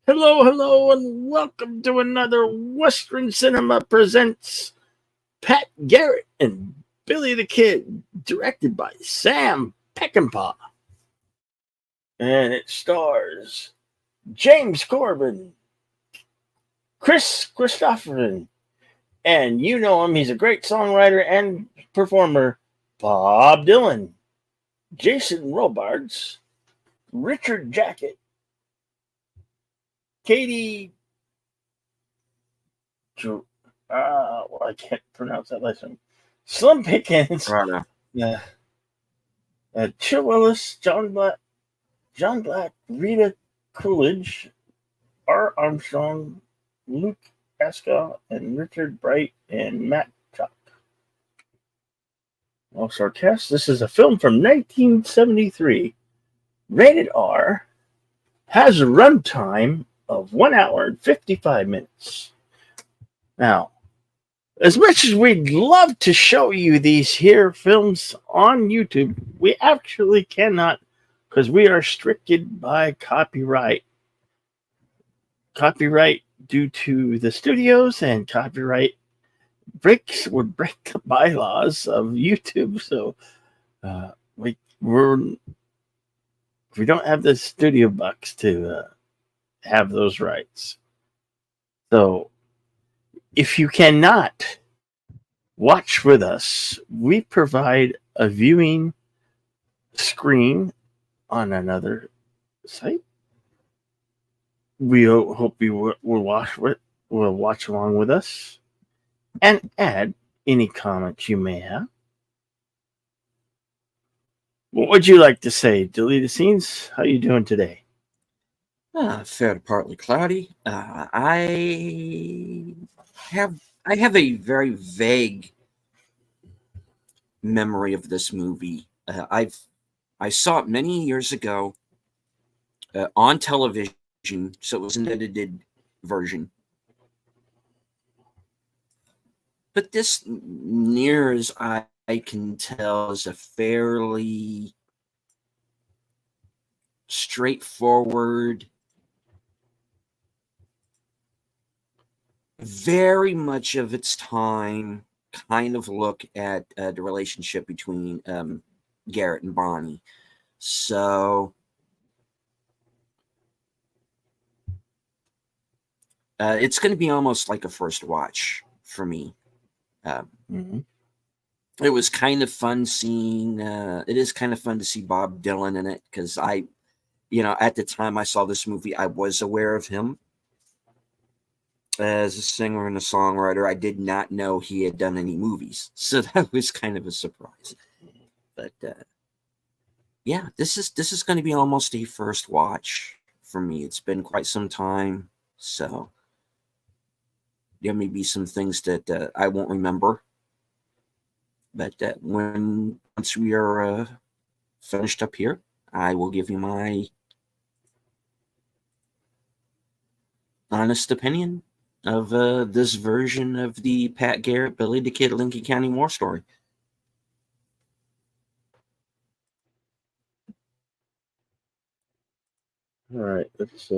Hello, hello, and welcome to another Western Cinema Presents Pat Garrett and Billy the Kid, directed by Sam Peckinpah. And it stars James Corbin, Chris Christopherson, and you know him, he's a great songwriter and performer, Bob Dylan, Jason Robards, Richard Jacket, Katie. I can't pronounce that last name. Slim Pickens, Right. uh, Chill Willis, John Black, Rita Coolidge, R. Armstrong, Luke Pascal, and Richard Bright and Matt Chuck. Also, our cast. This is a film from 1973, rated R, has a runtime of 1 hour and 55 minutes. Now, as much as we'd love to show you these here films on YouTube, we actually cannot because we are restricted by copyright. Copyright due to the studios and copyright breaks would break the bylaws of YouTube. So we don't have the studio bucks to have those rights. So if you cannot watch with us, we provide a viewing screen on another site. We hope you will watch along with us and add any comments you may have. What would you like to say? Delete the scenes. How you doing today? Fair to partly cloudy. I have a very vague memory of this movie. I saw it many years ago on television, so it was an edited version. But this, near as I can tell, is a fairly straightforward, very much of its time kind of look at the relationship between Garrett and Bonnie. So it's going to be almost like a first watch for me. Mm-hmm. It was kind of fun seeing. It is kind of fun to see Bob Dylan in it because at the time I saw this movie, I was aware of him as a singer and a songwriter. I did not know he had done any movies, so that was kind of a surprise. But yeah, this is going to be almost a first watch for me. It's been quite some time, so there may be some things that I won't remember. But once we are finished up here, I will give you my honest opinion of this version of the Pat Garrett, Billy the Kid, Lincoln County war story. All right, let's.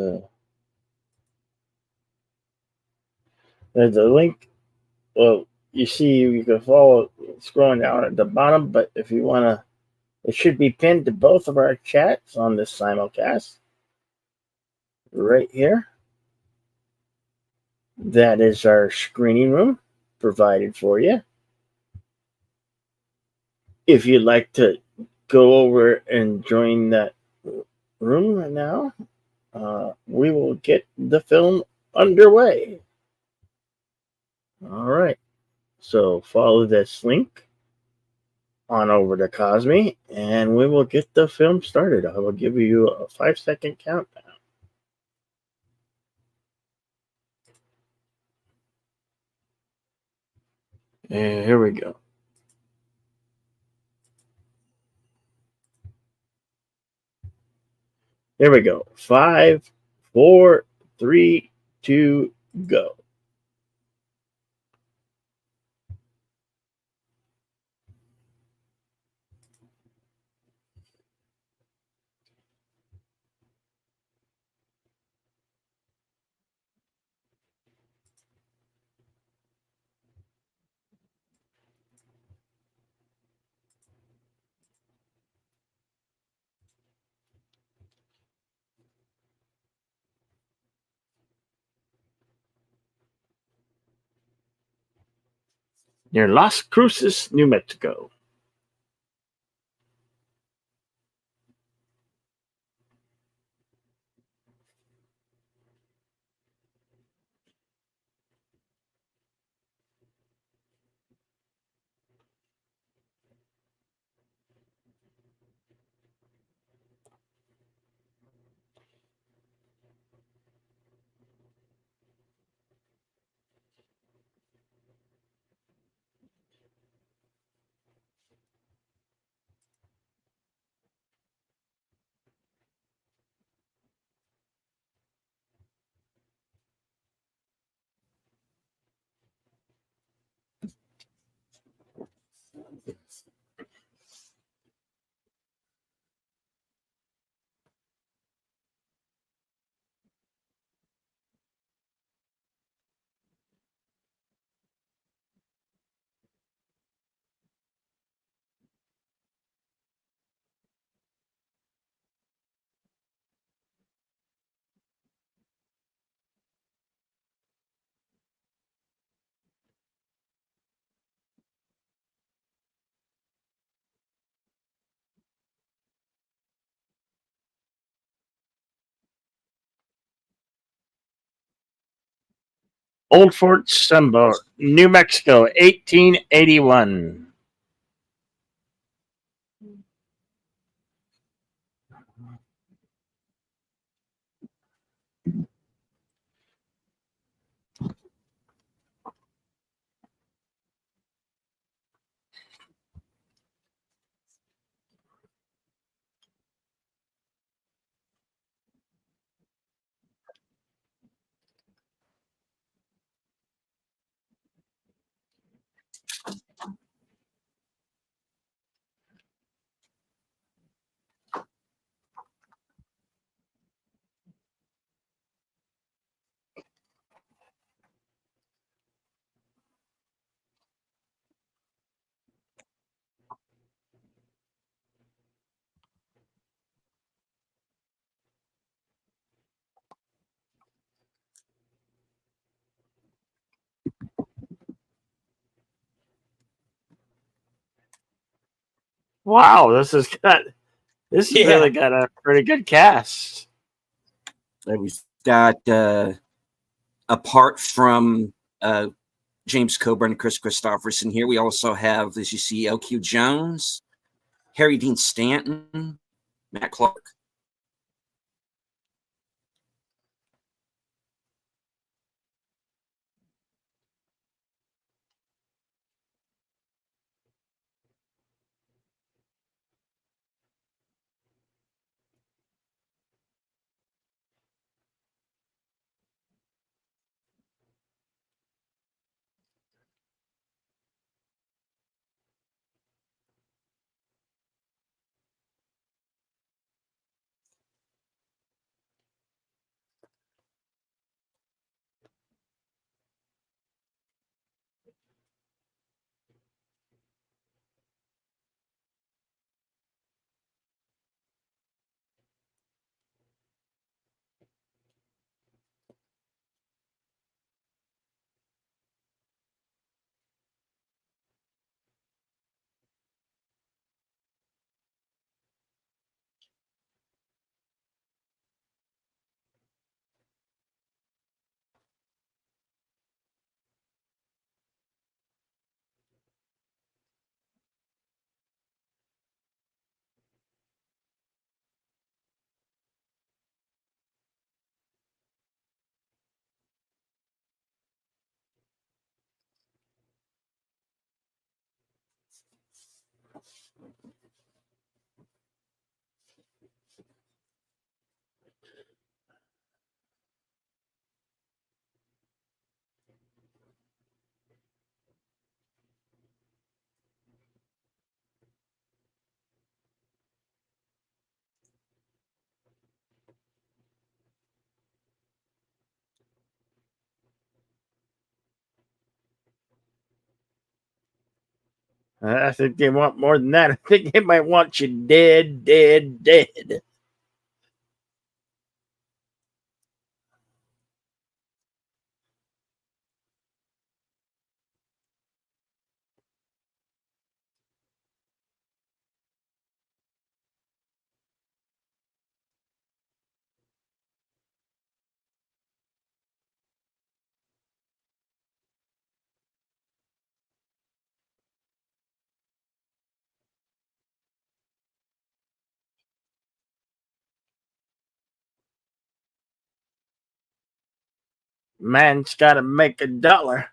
There's a link. Well, you see, you can follow scrolling down at the bottom. But if you want to, it should be pinned to both of our chats on this simulcast right here. That is our screening room provided for you. If you'd like to go over and join that room right now, we will get the film underway. All right. So follow this link on over to Cosme and we will get the film started. I will give you a 5-second countdown. And here we go. Here we go. 5, 4, 3, 2, go. near Las Cruces, New Mexico. Old Fort Summer, New Mexico, 1881. Wow, this has Yeah. really got a pretty good cast. We've got, apart from James Coburn and Chris Christopherson here, we also have, as you see, L.Q. Jones, Harry Dean Stanton, Matt Clark. I think they want more than that. I think they might want you dead, dead, dead. Man's got to make a dollar.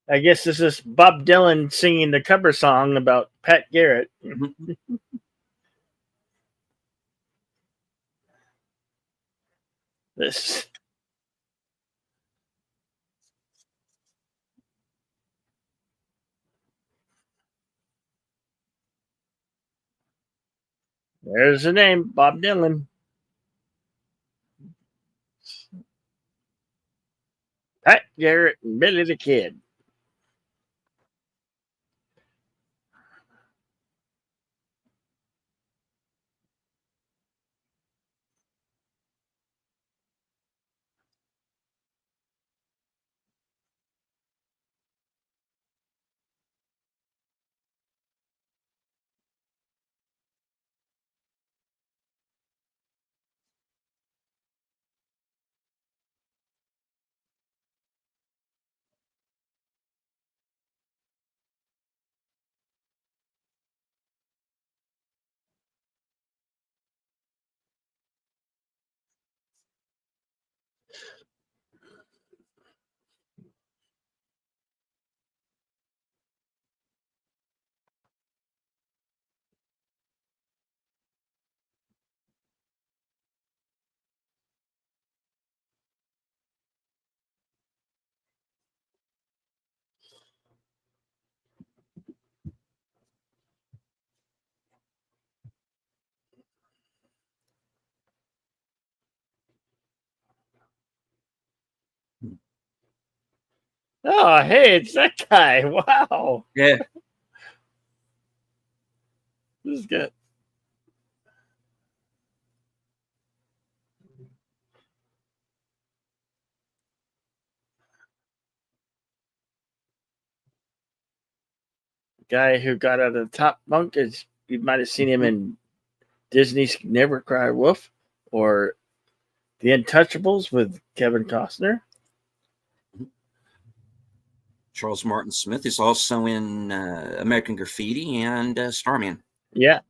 I guess this is Bob Dylan singing the cover song about Pat Garrett. Mhm. This there's the name, Bob Dylan. Pat Garrett and Billy the Kid. Oh, hey, it's that guy. Wow. Yeah. This is good. Guy who got out of the top bunk is you might have seen him in Disney's Never Cry Wolf or The Untouchables with Kevin Costner. Charles Martin Smith is also in American Graffiti and Starman. Yeah.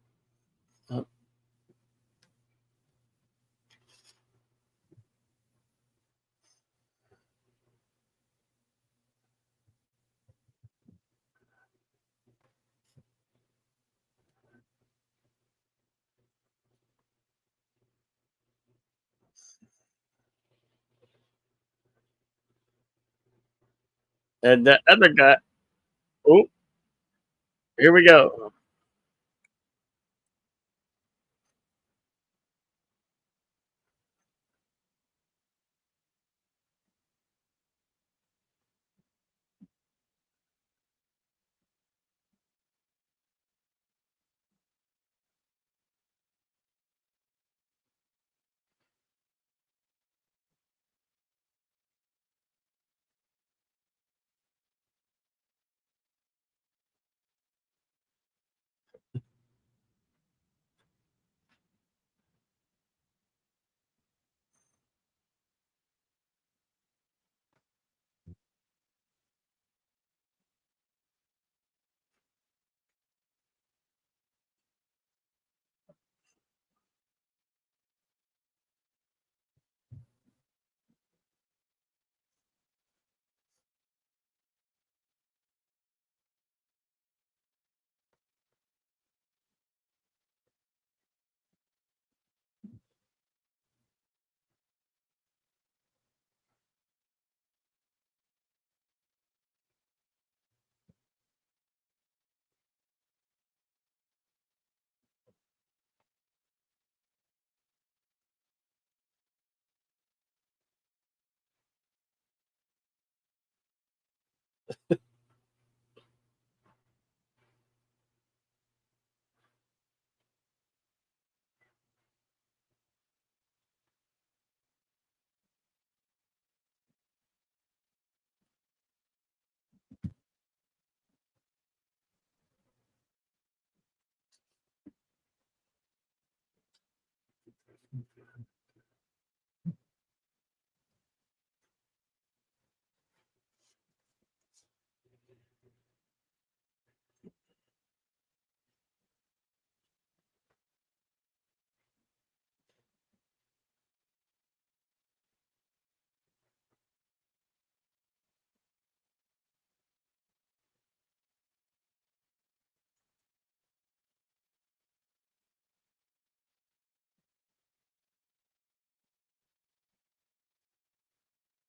And the other guy, oh, here we go.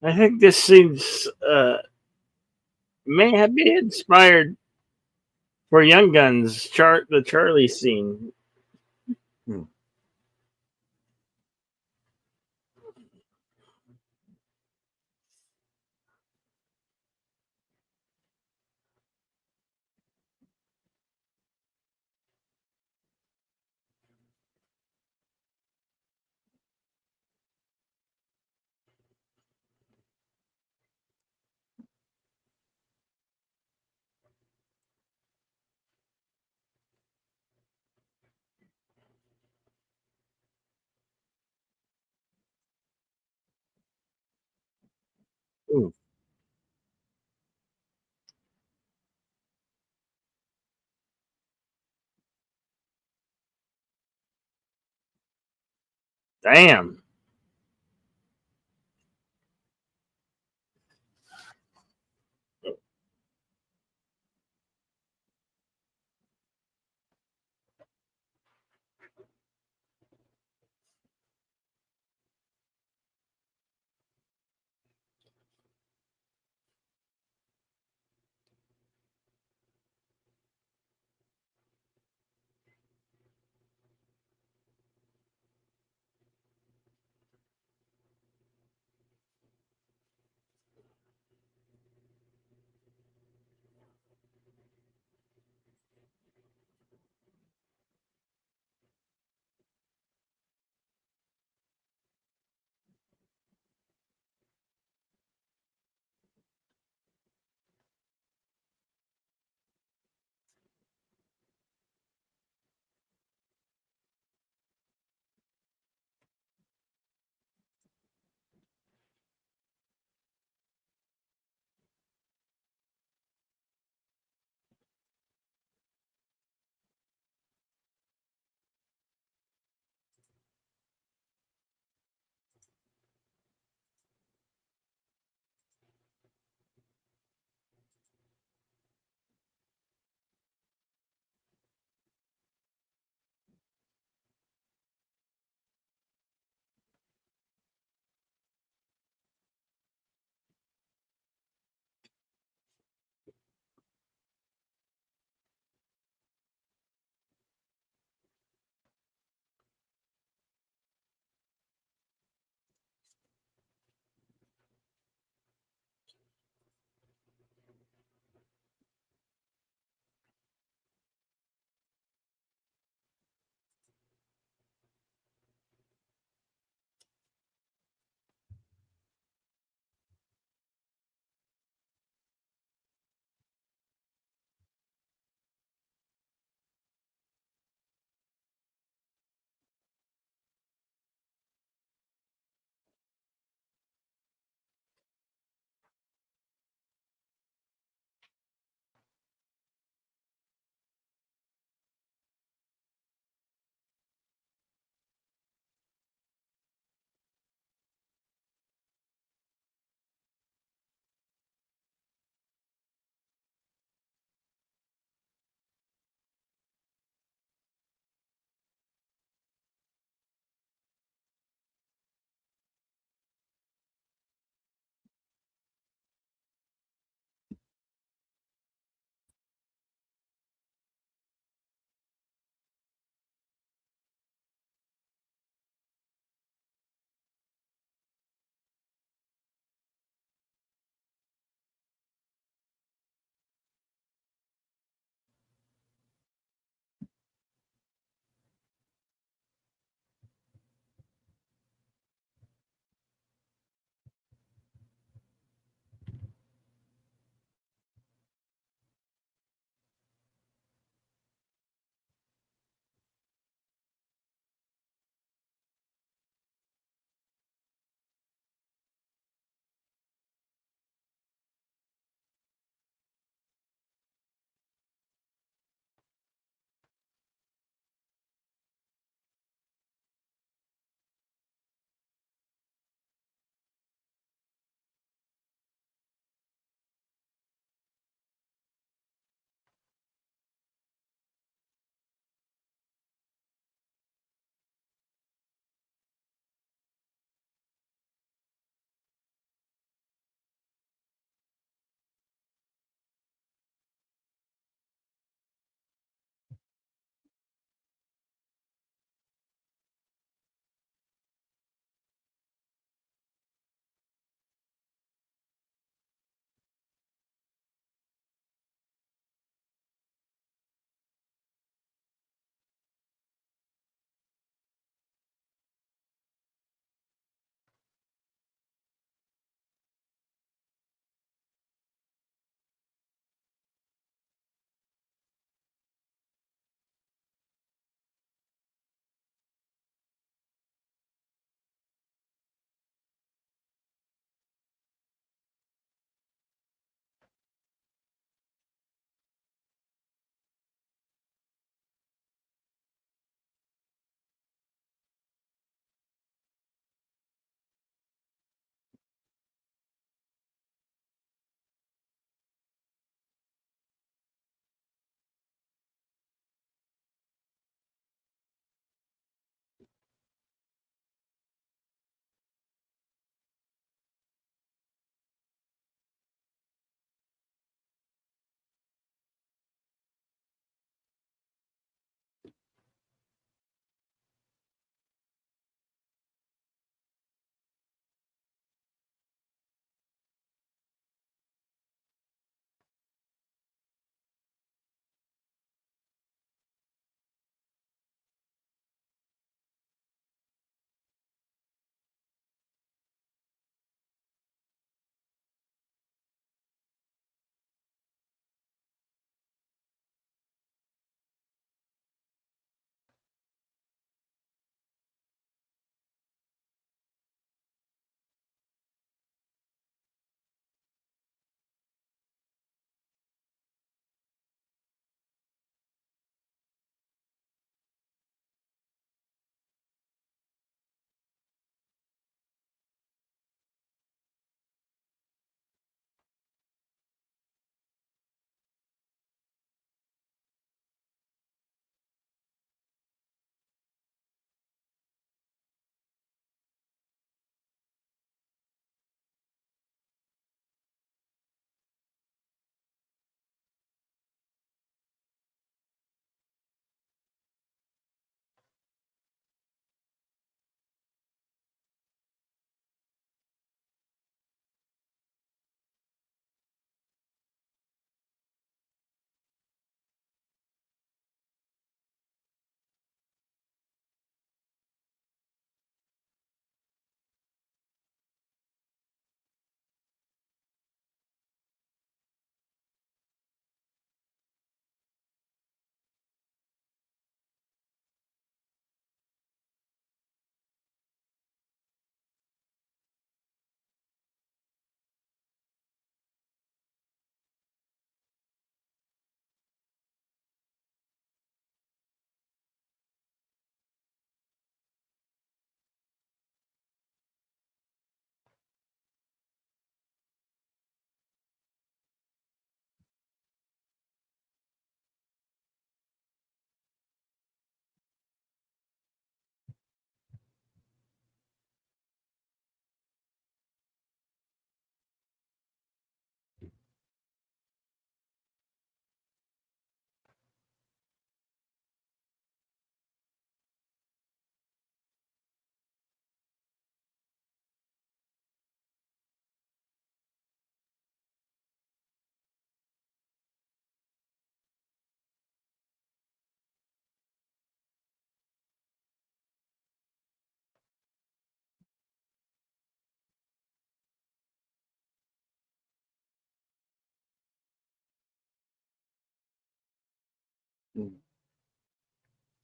I think this seems may have been inspired for Young Guns, the Charlie scene. Hmm. Ooh, Damn.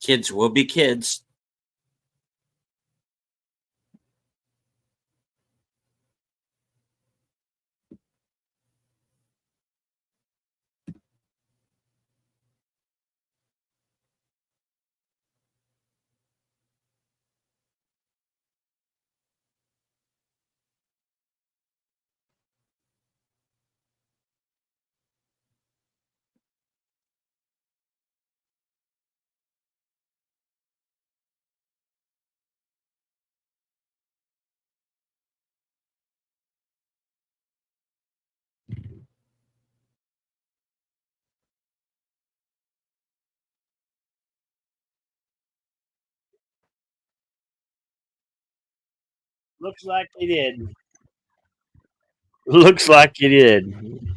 Kids will be kids. Looks like he did. Looks like he did.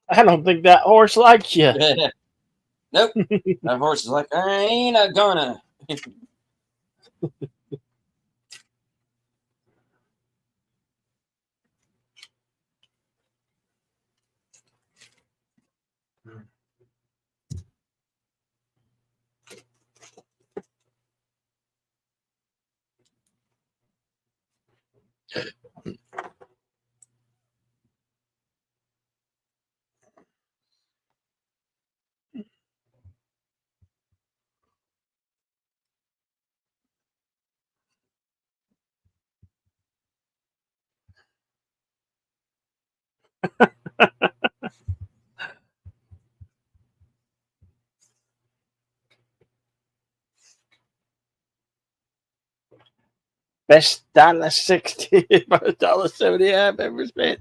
I don't think that horse likes you. Nope. That horse is like, I ain't a gonna. Best $1.60, $1.70 I've ever spent.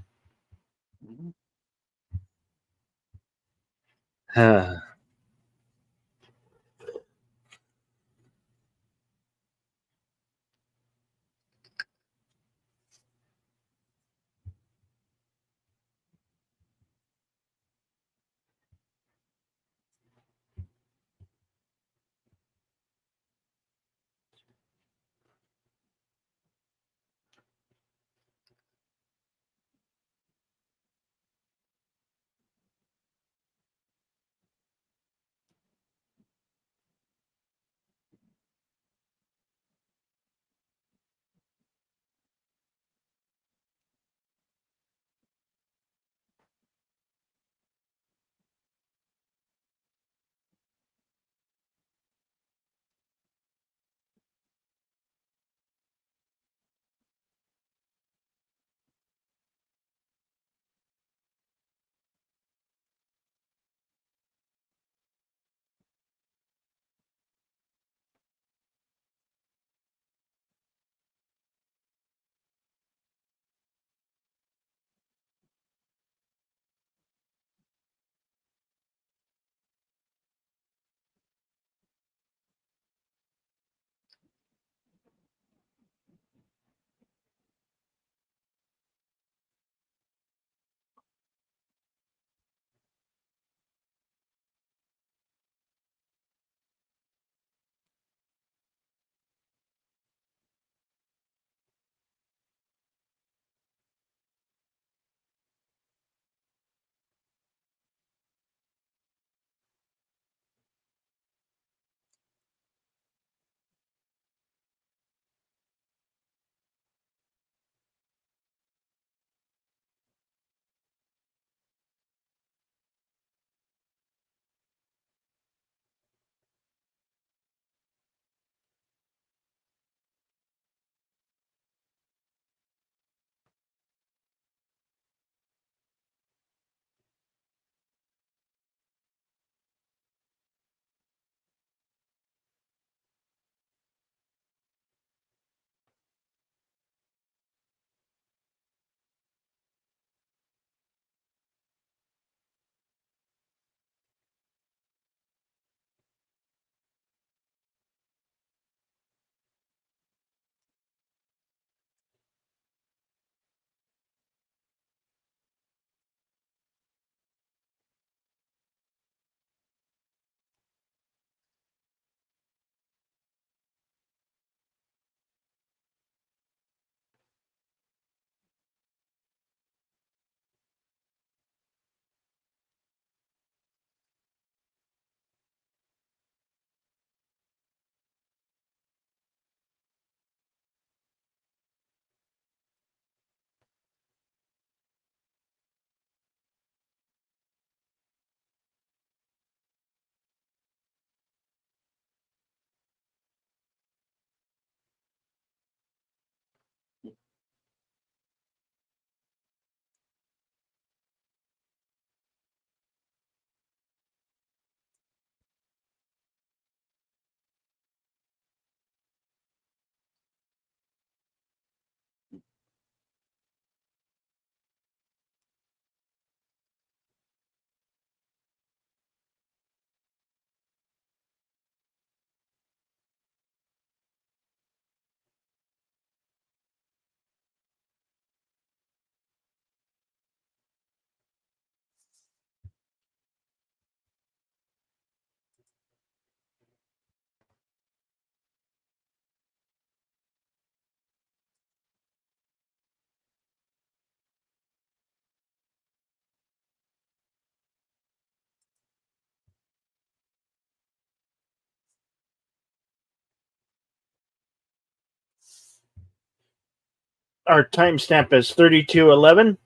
Our timestamp is 32:11.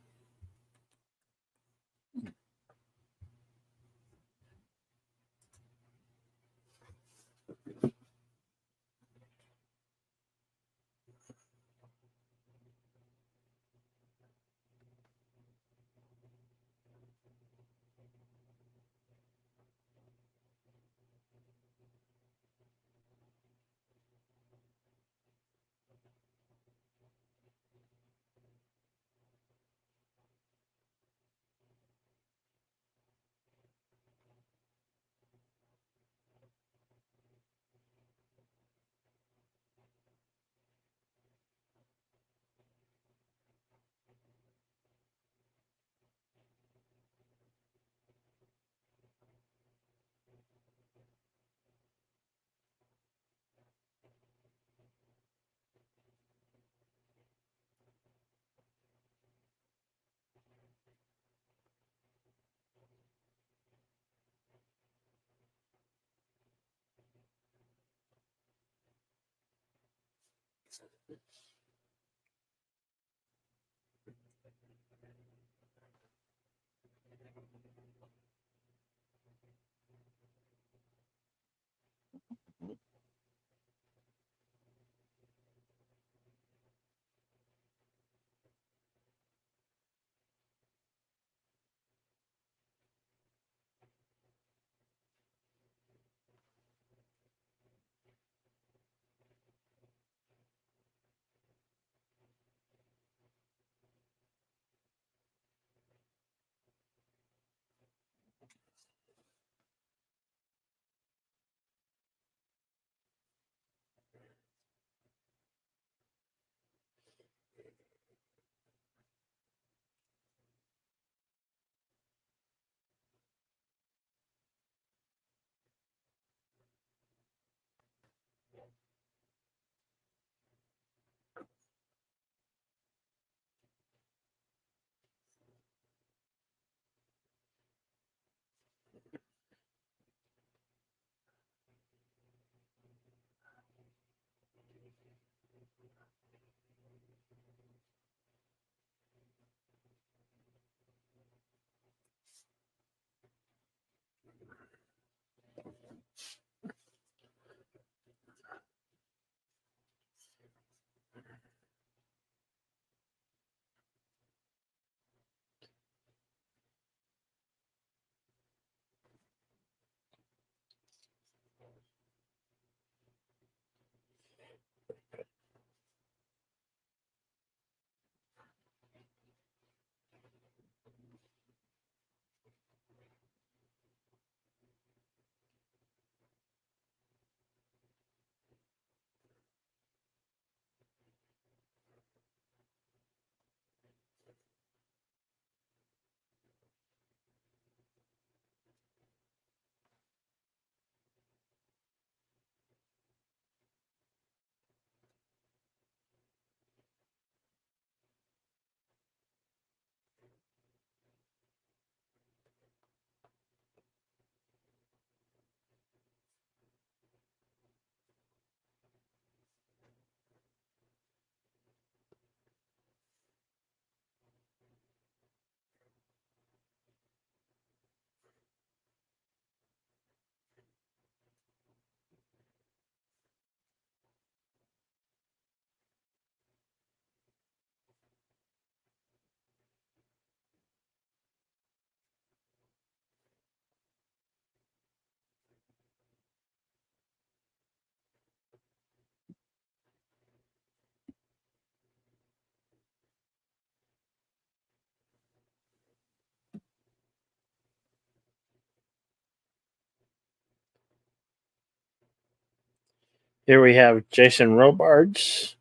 Here we have Jason Robards.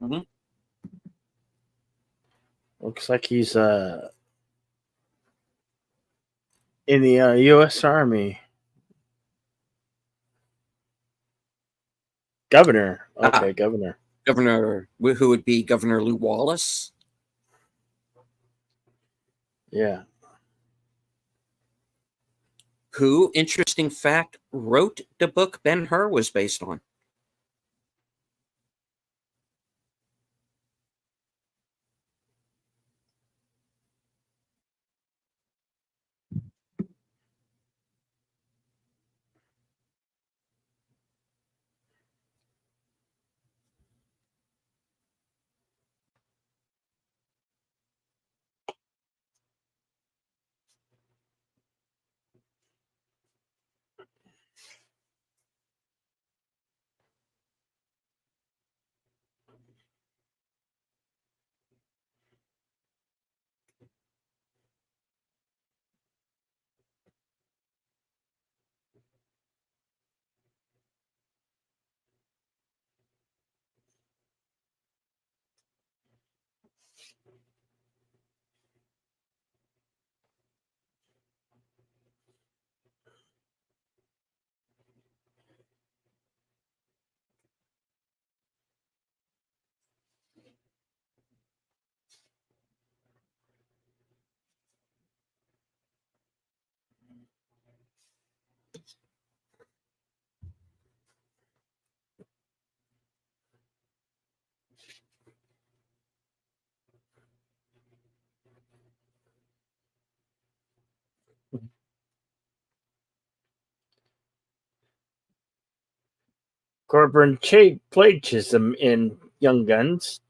Mhm. Looks like he's in the U.S. Army. Governor. Okay, governor. Governor, who would be Governor Lew Wallace. Yeah. Who, interesting fact, wrote the book Ben-Hur was based on. Corbin played Chisholm in Young Guns.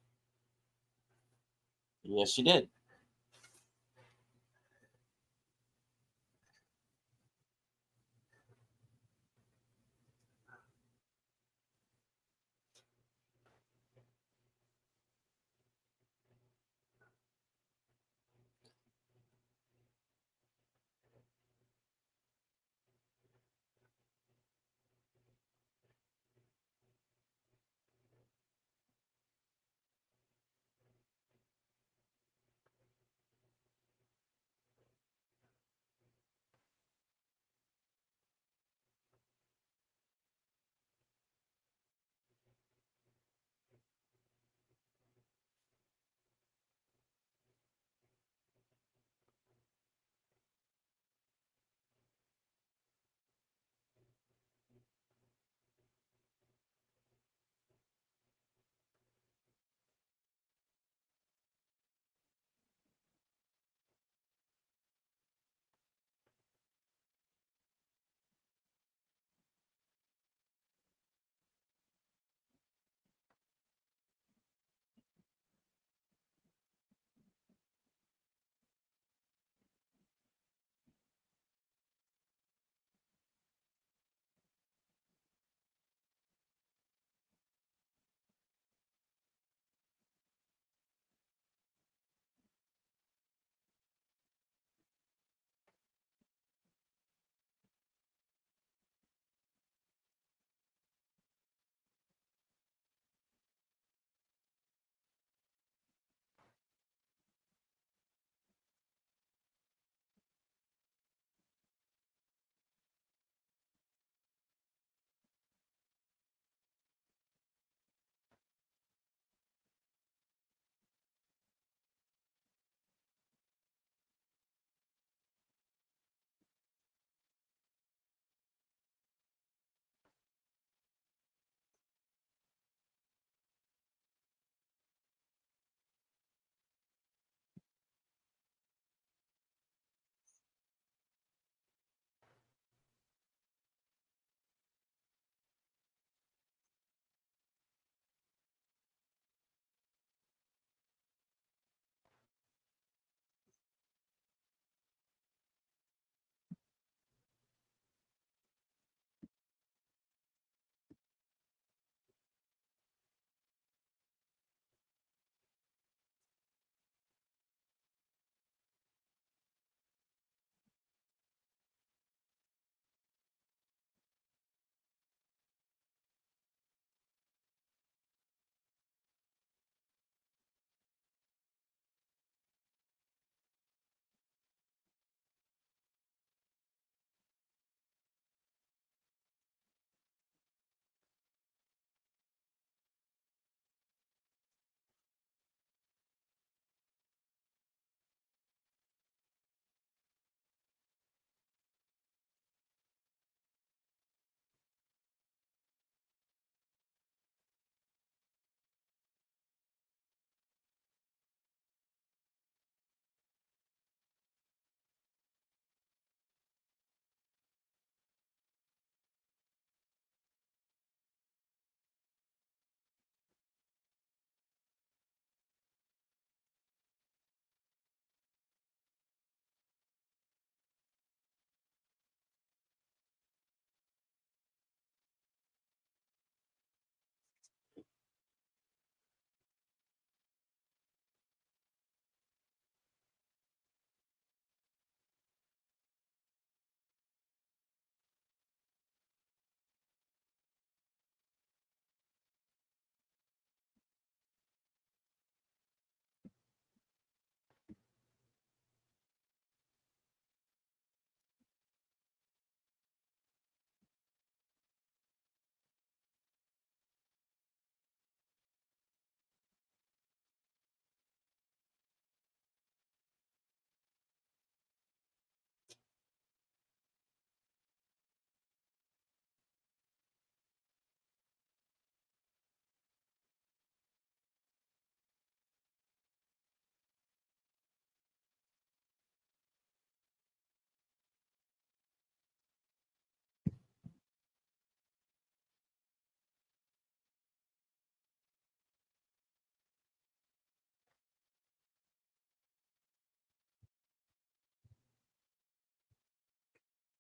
Yes, you did.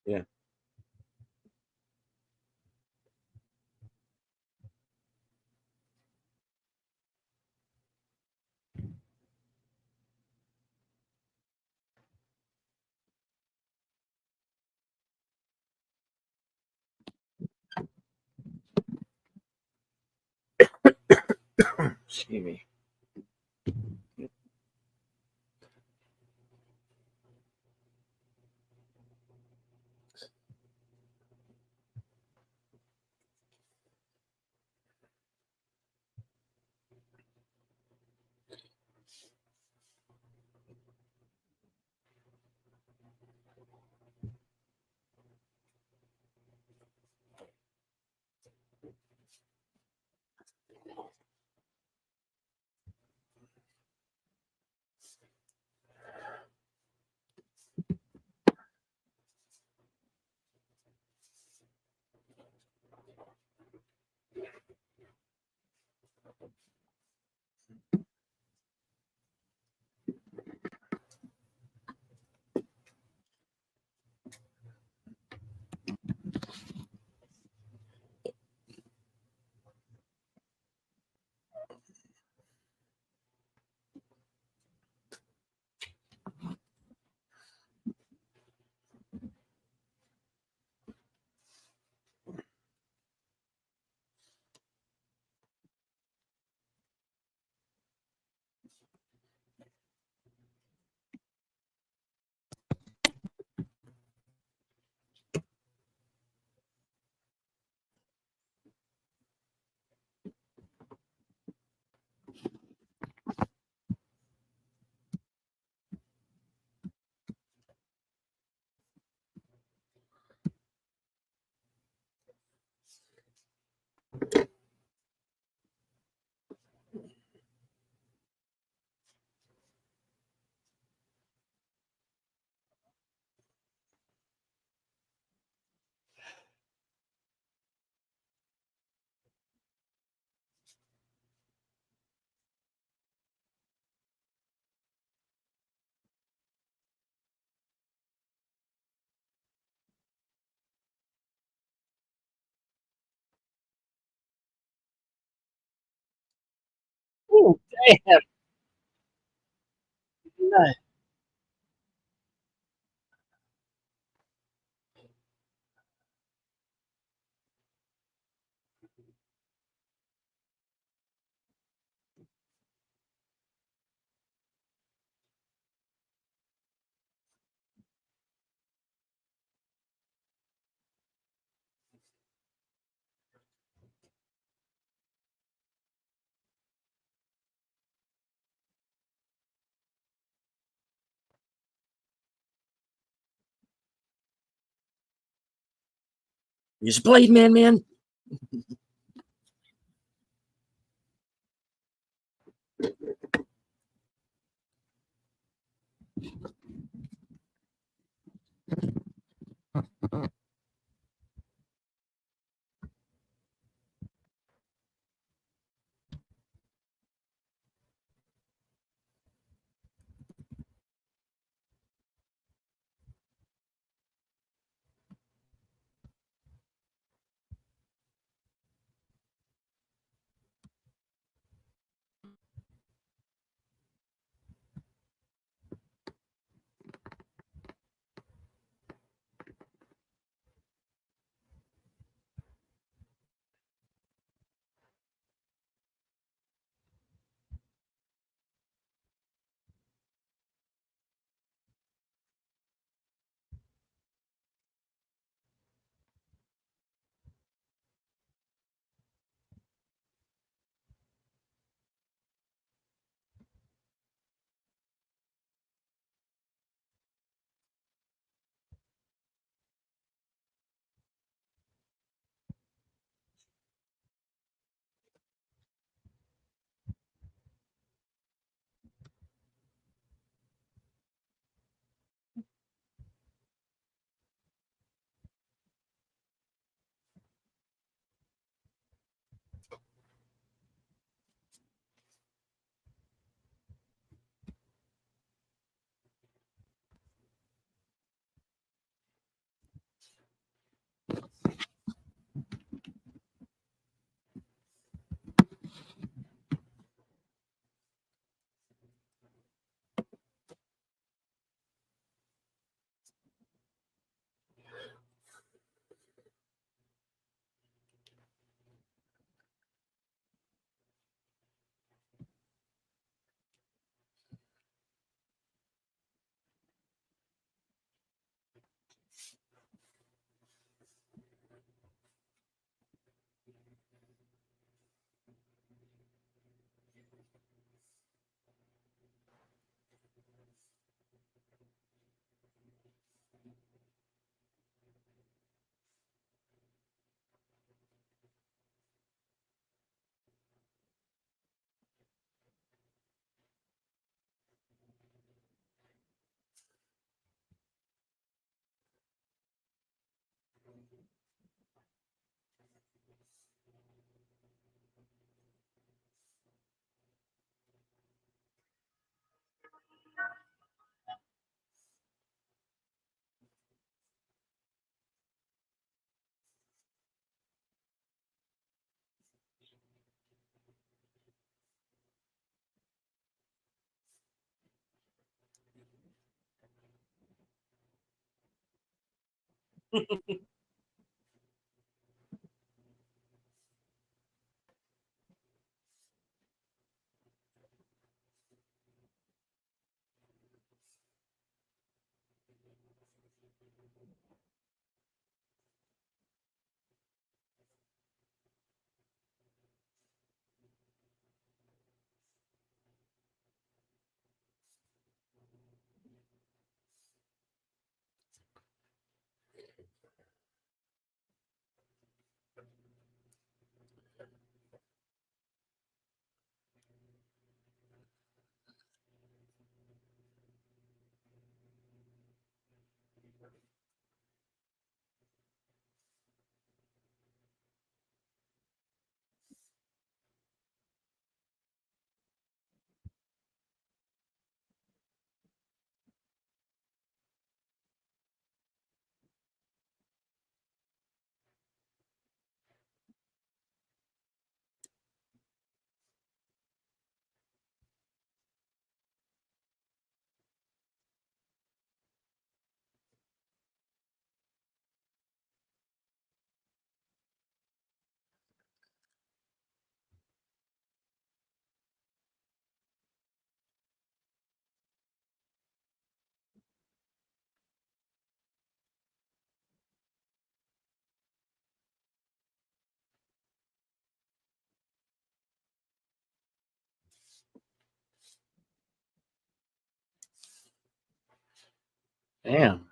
Yeah. Excuse me. Oh, damn. Nice. He's Blade Man, man. Damn.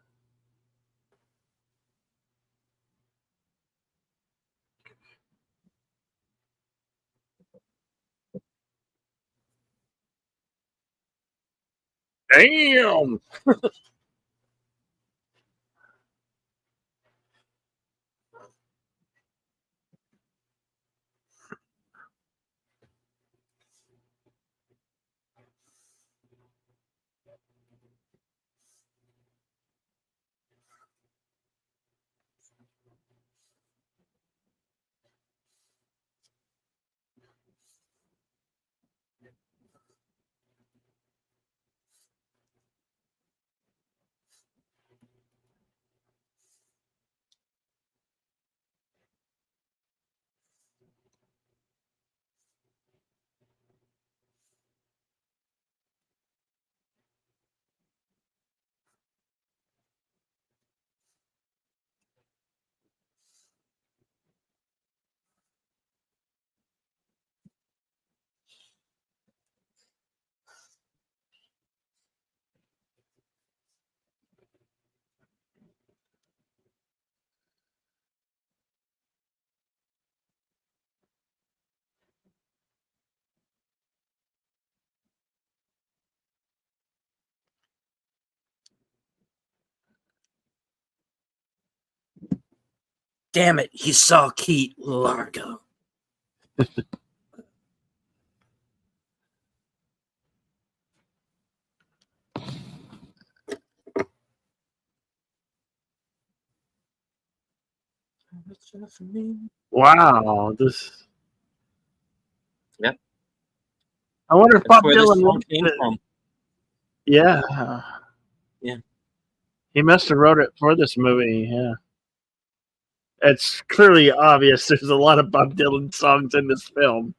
Damn. Damn it, he saw Kate Largo. Wow. This. Yep. I wonder if That's Bob where this Dylan song wrote came it. from. Yeah. Yeah. He must have wrote it for this movie. Yeah. It's clearly obvious there's a lot of Bob Dylan songs in this film.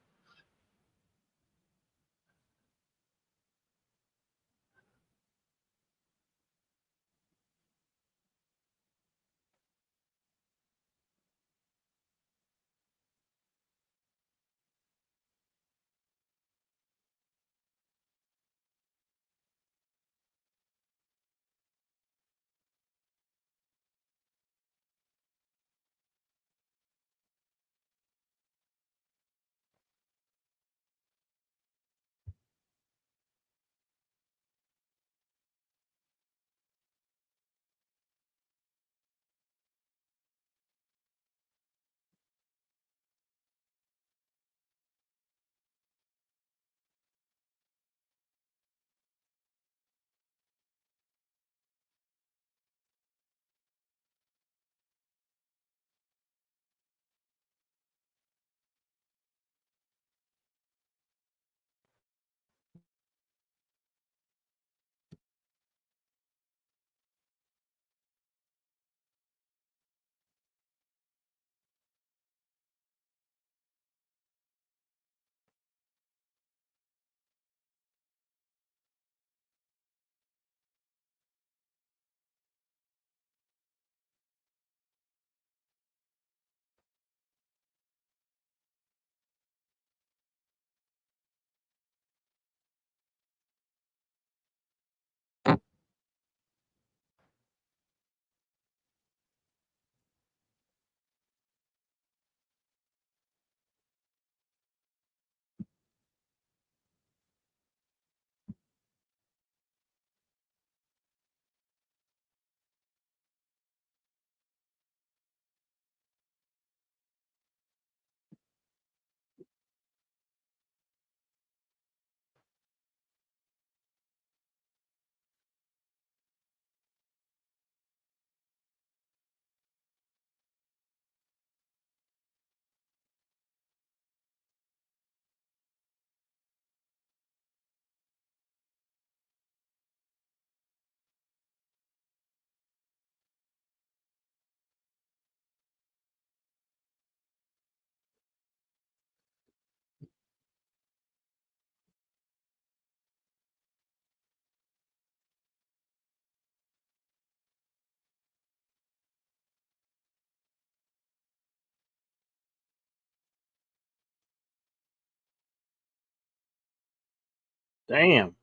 Damn.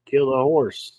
Kill a horse.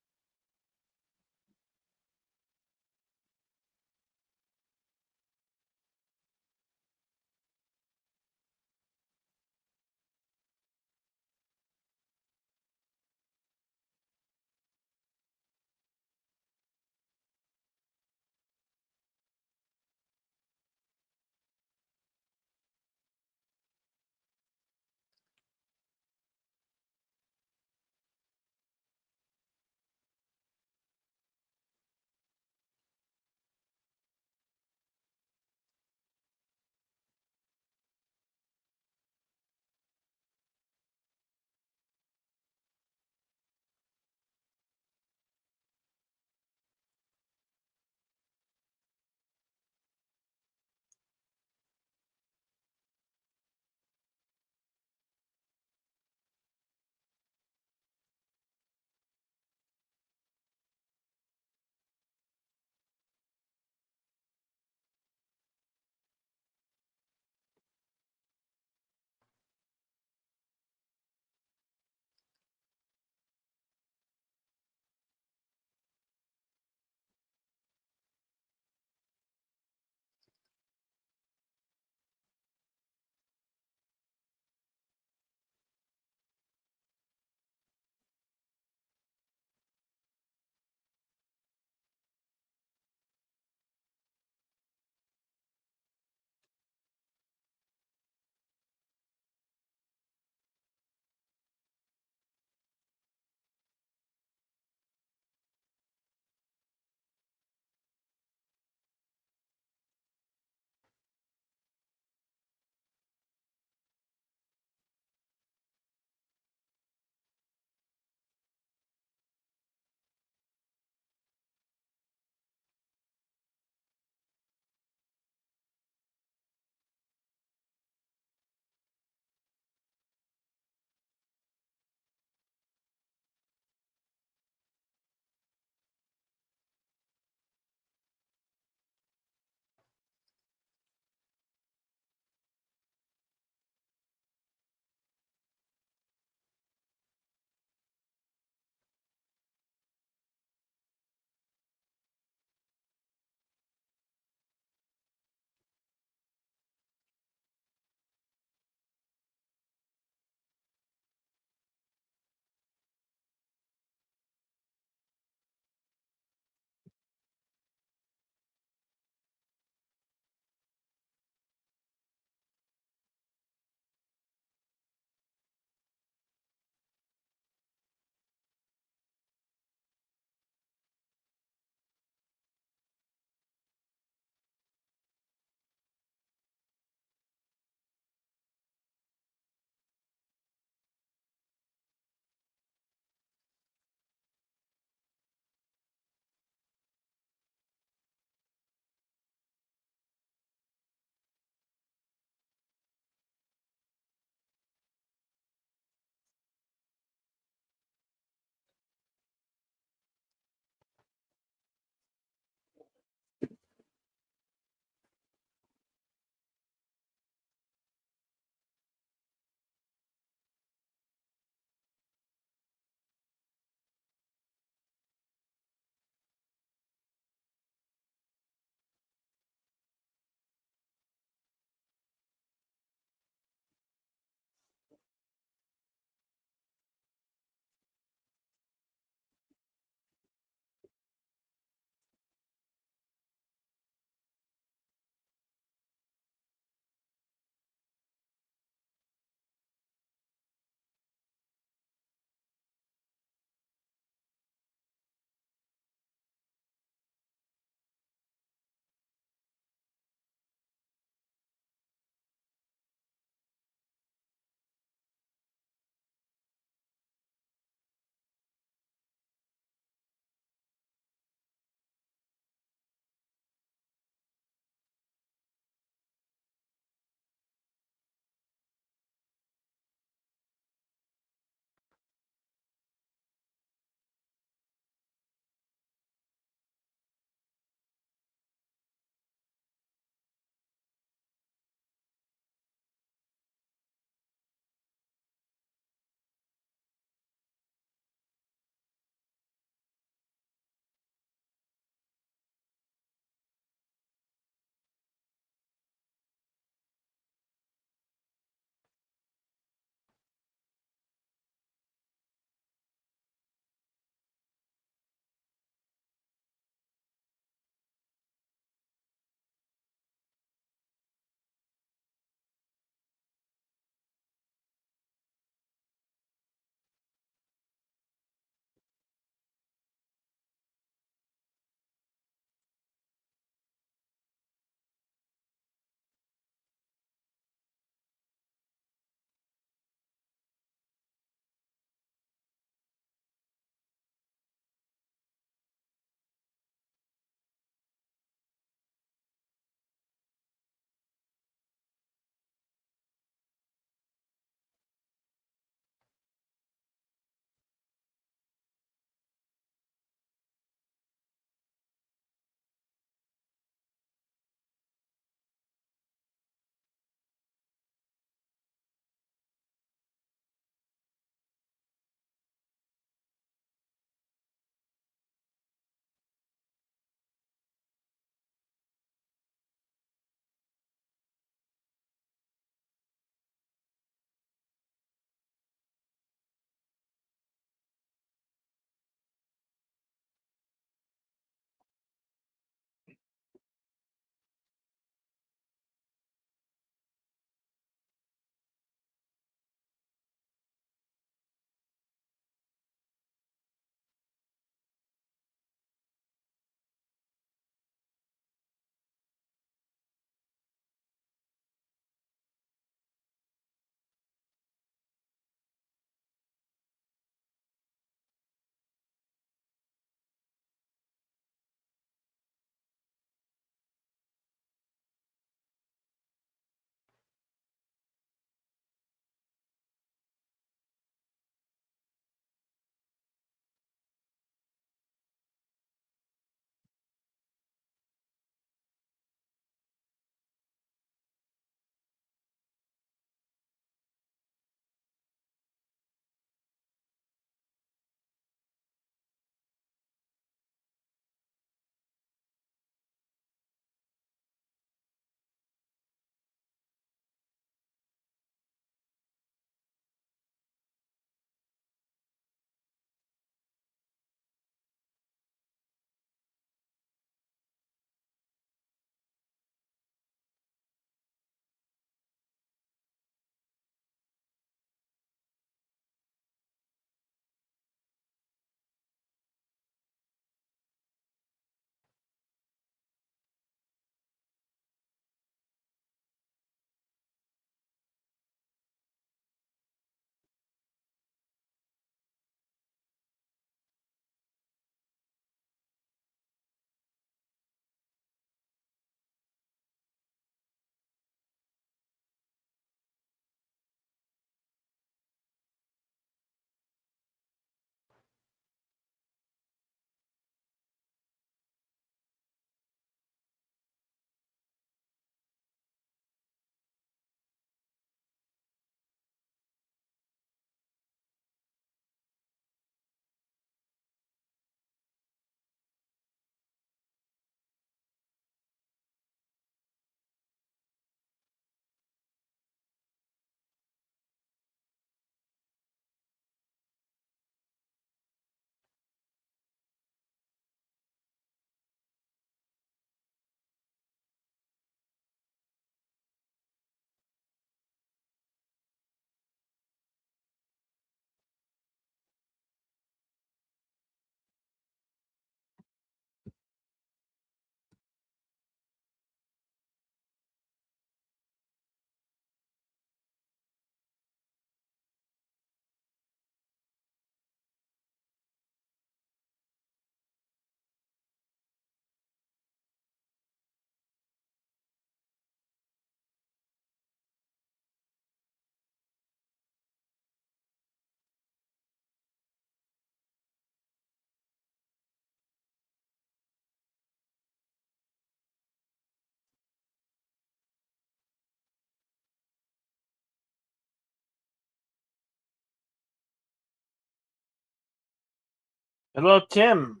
Hello, Tim.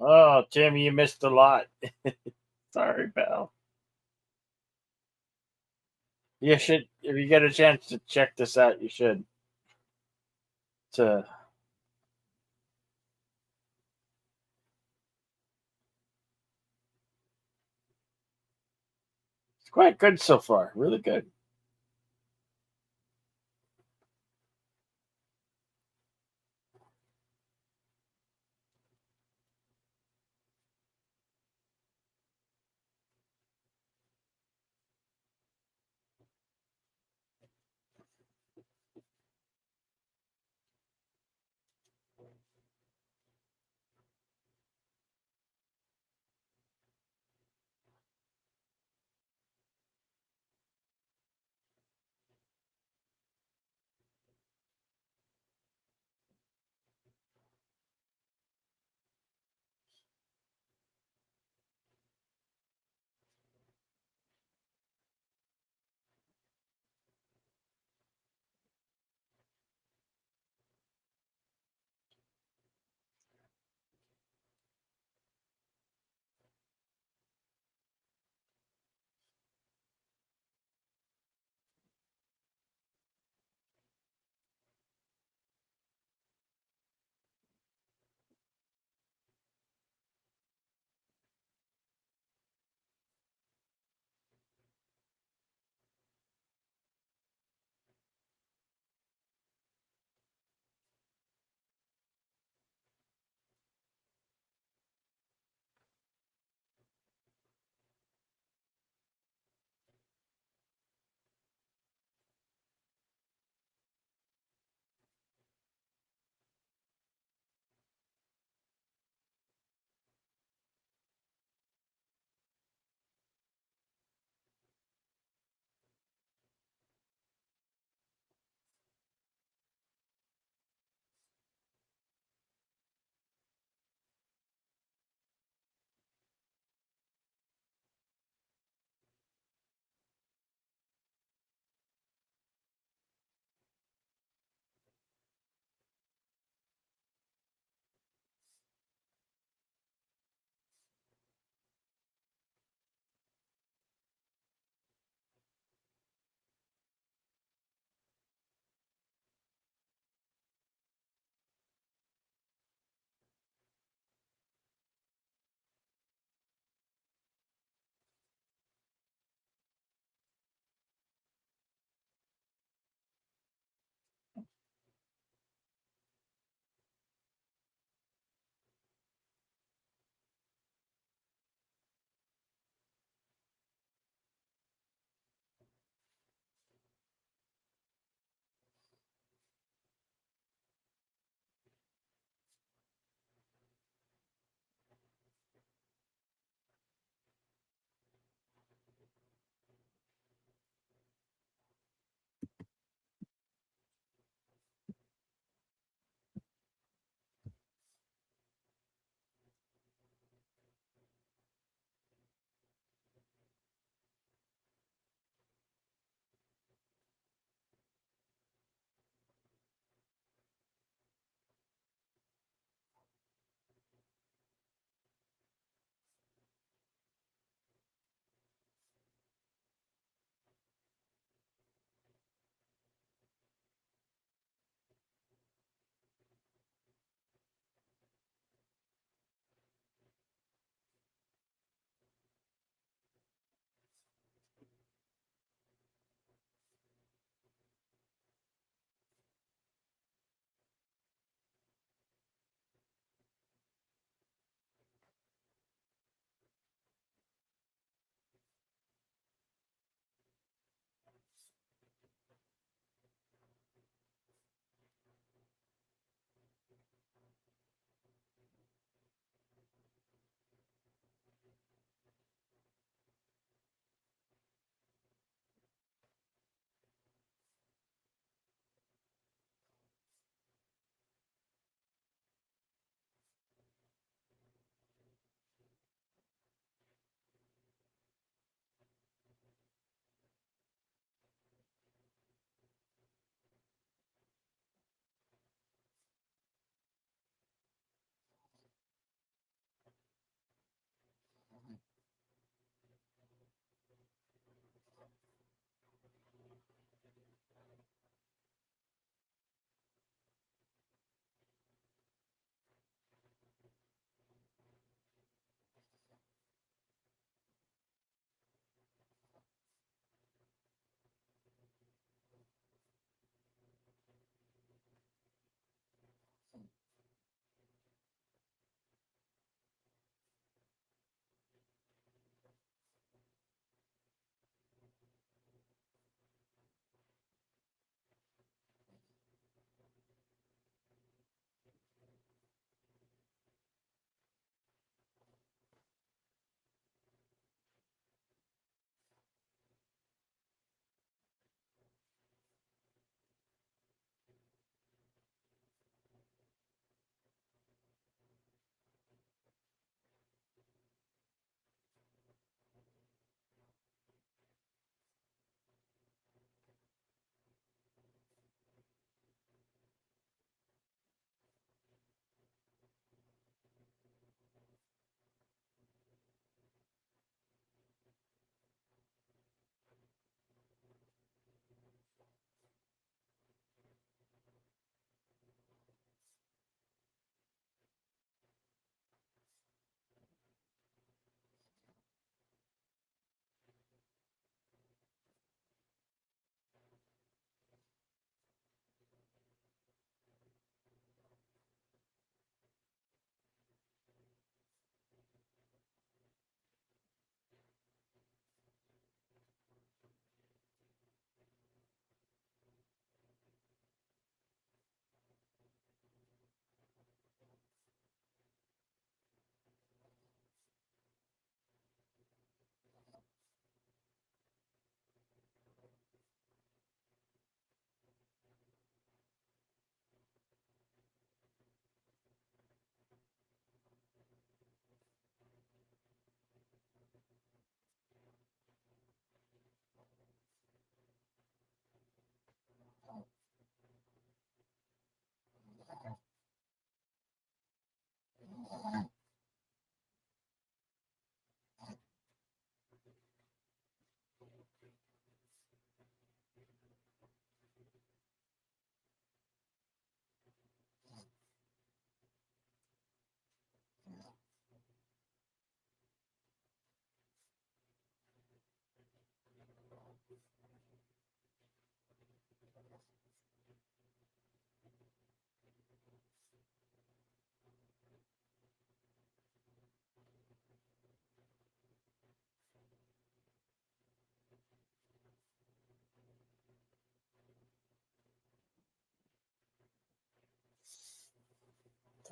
Oh, Tim, you missed a lot. Sorry, pal. You should, if you get a chance to check this out, you should. To It's quite good so far. Really good.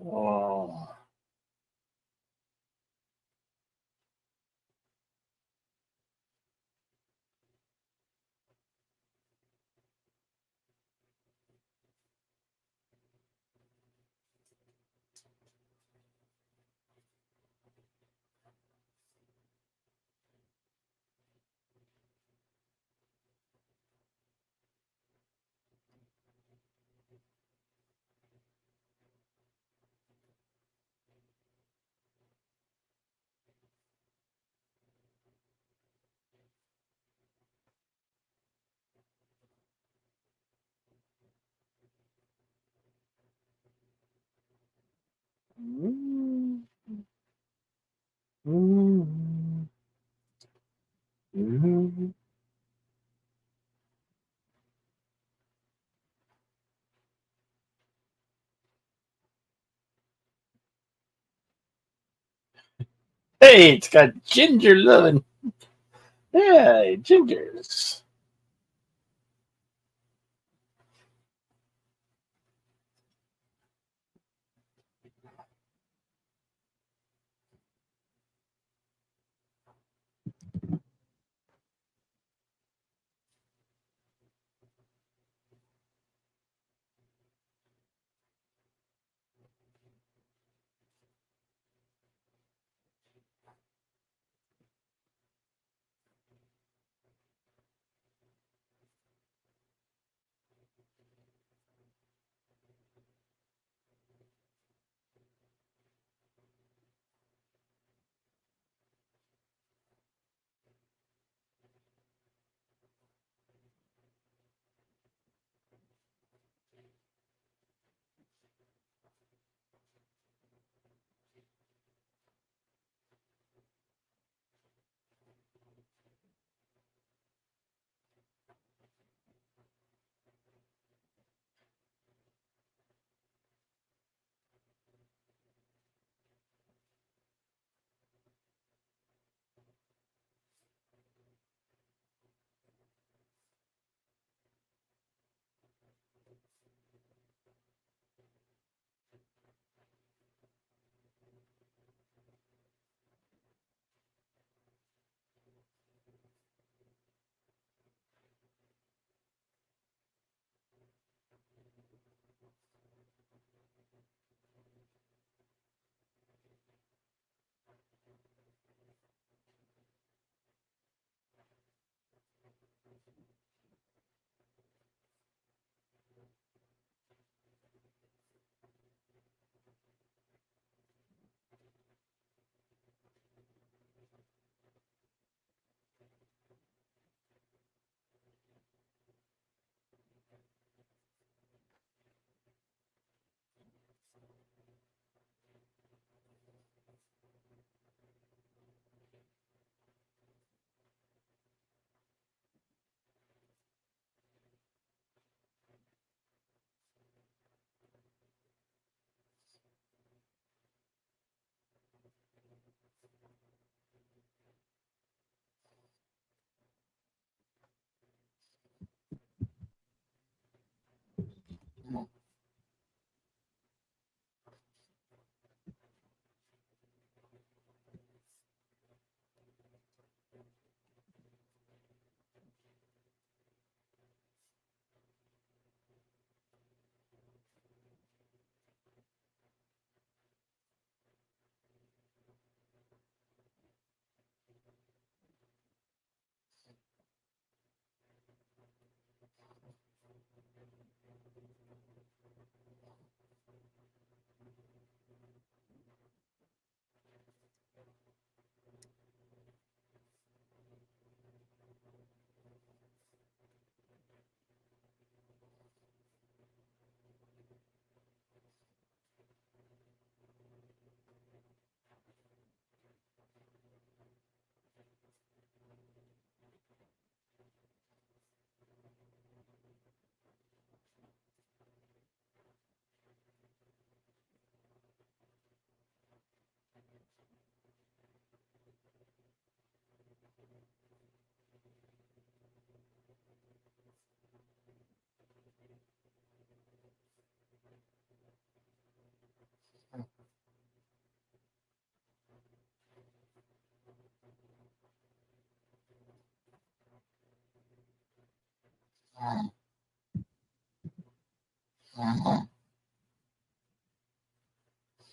Oh. Mm. Mm. Mm. Hey, it's got ginger loving. Yeah, gingers.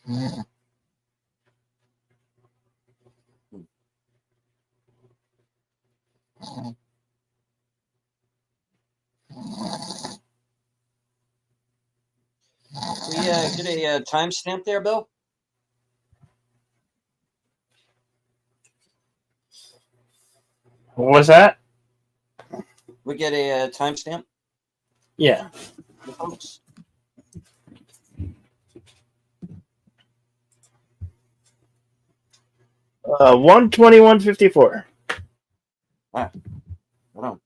We get a timestamp there, Bill? What was that? We get a timestamp, Yeah. folks. 1:21:54. Hold on.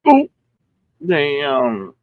Oh, damn.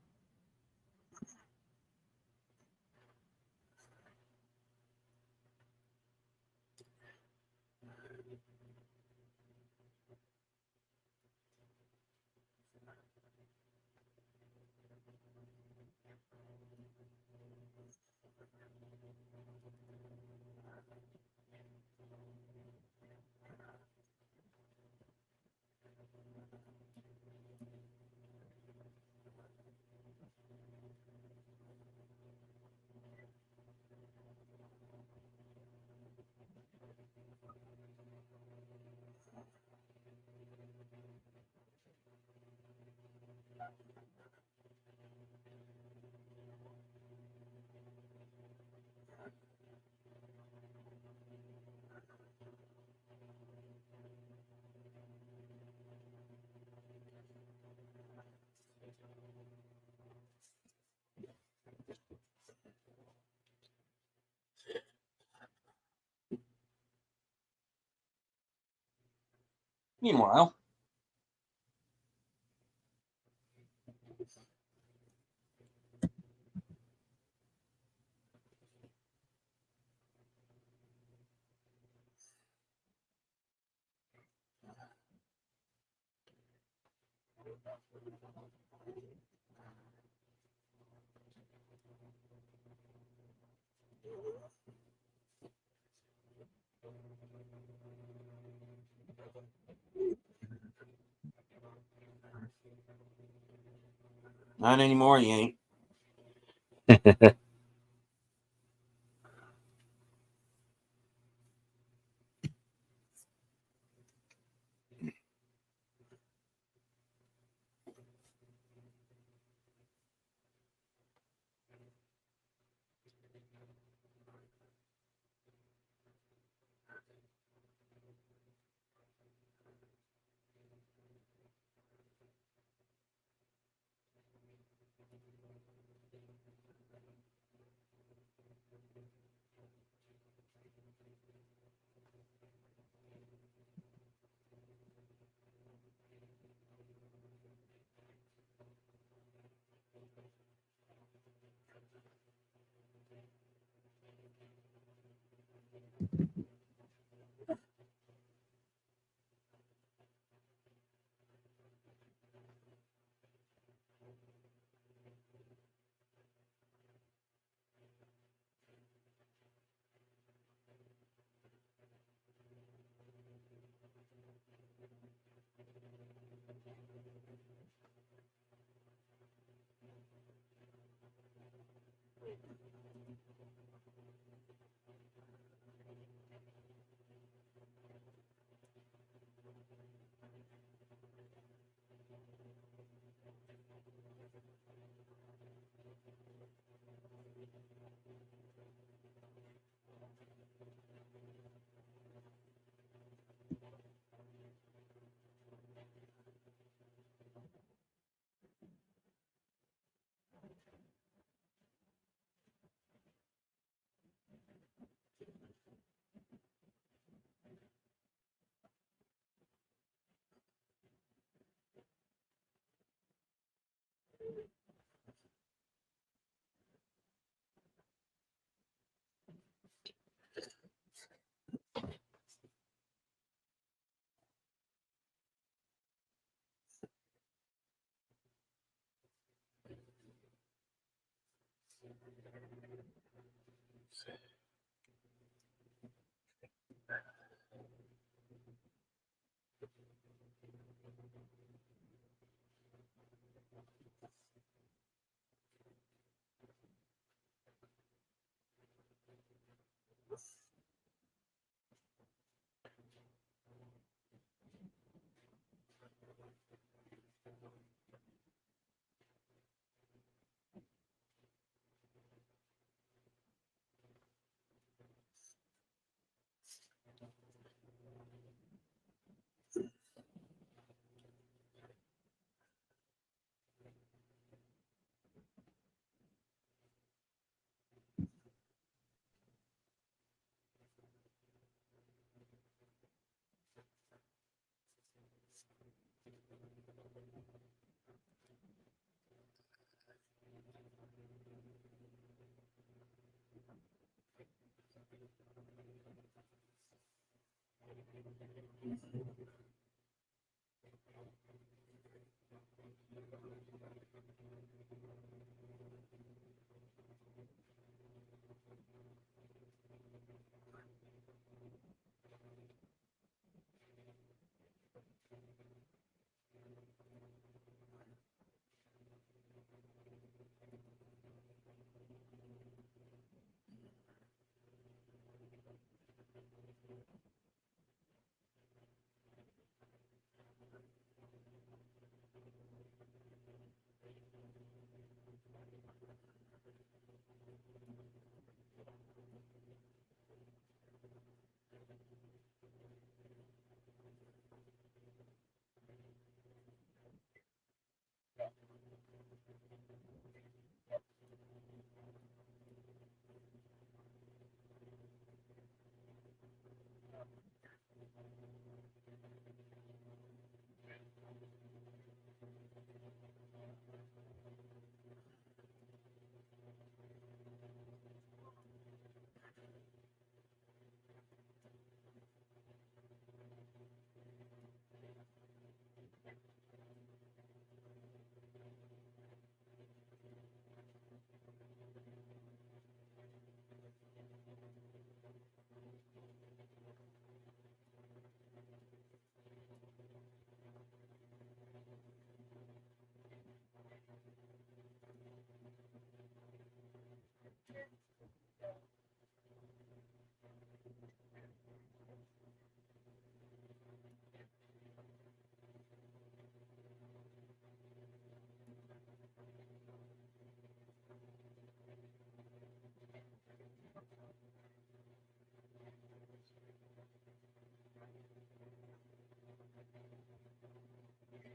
Meanwhile, not anymore, you ain't.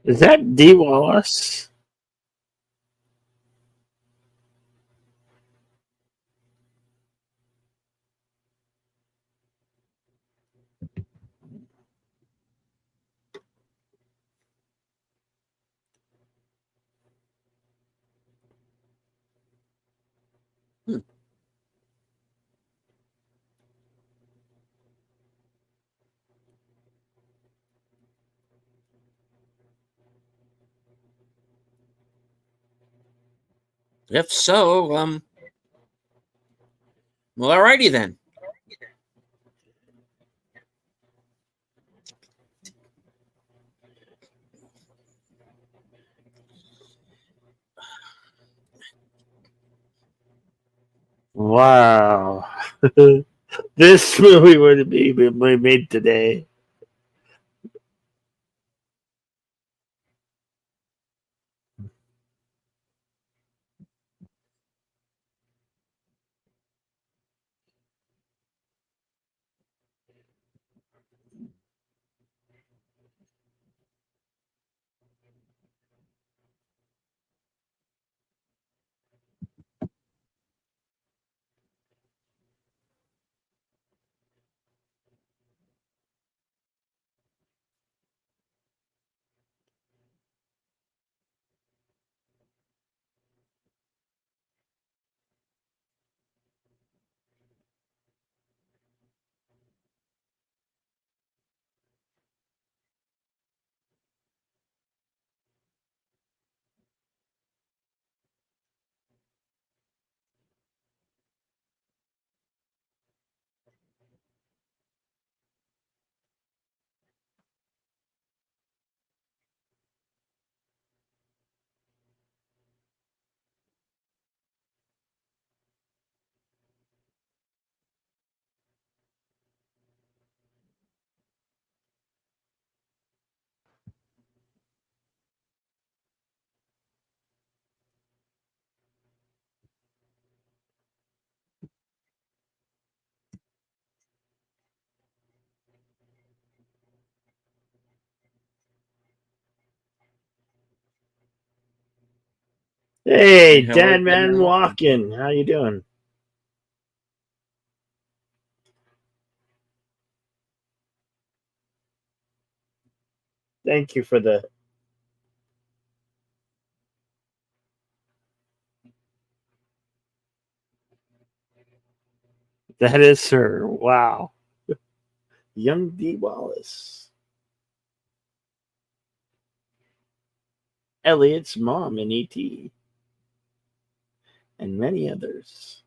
Is that D. Wallace? If so, well, alrighty then. Wow. This movie would be made today. Hey, Hello, Dead Dead Man Man Walking. Walking. How you doing? Thank you for the. That is her. Wow. Young D. Wallace. Elliot's mom in E.T. and many others.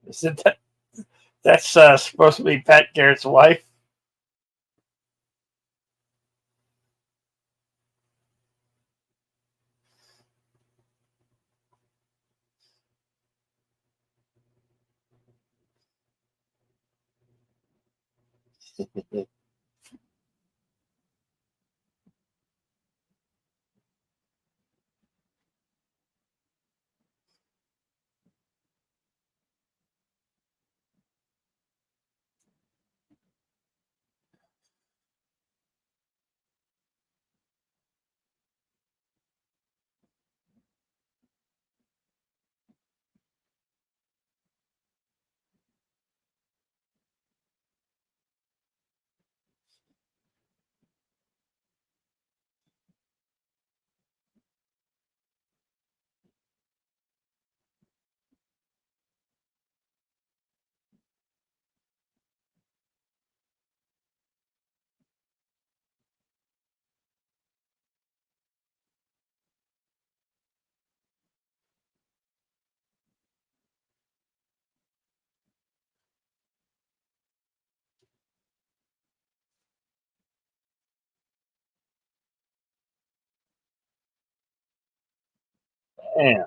Isn't that's supposed to be Pat Garrett's wife? Yeah.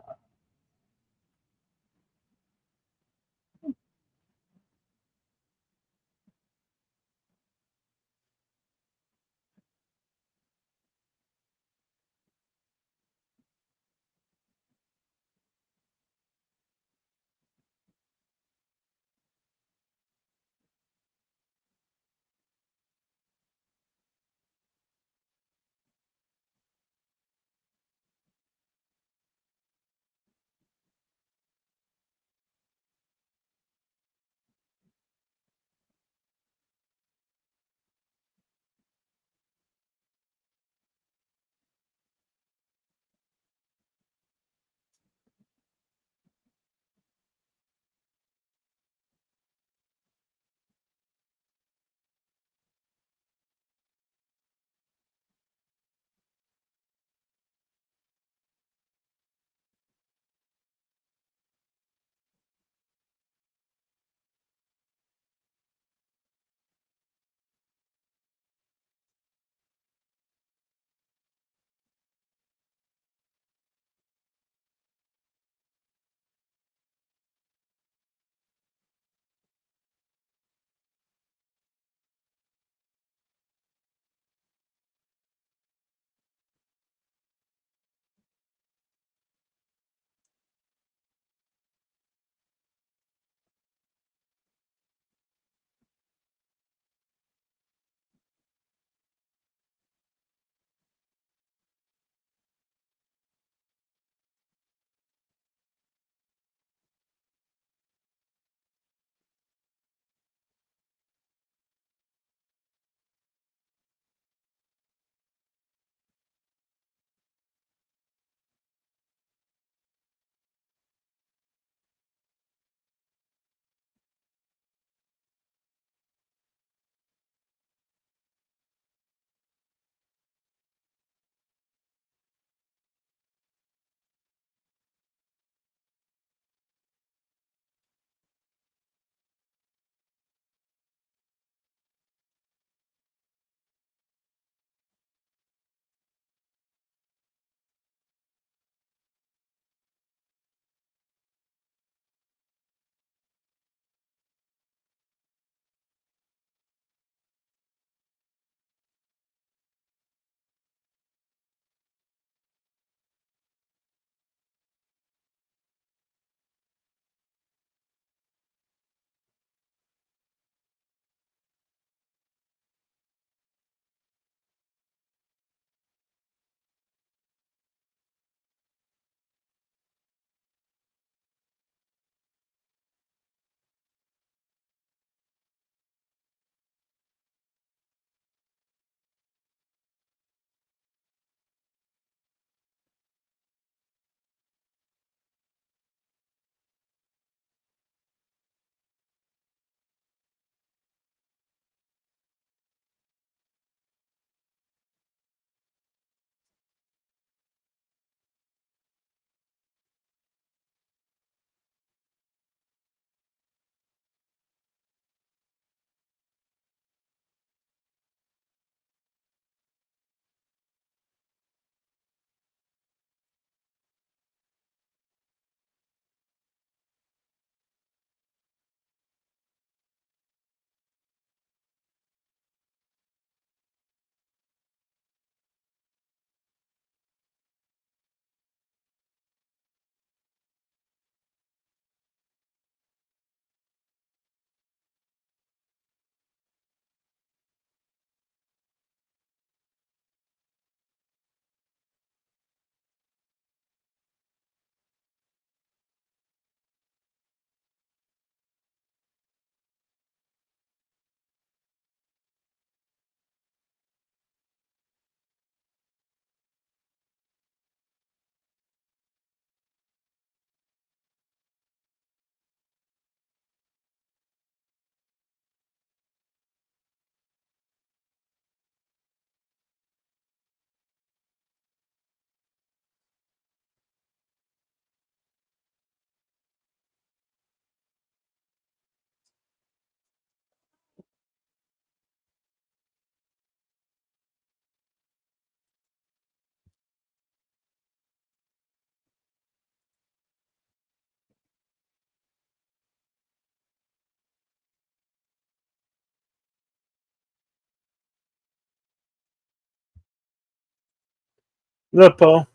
Look, Paul.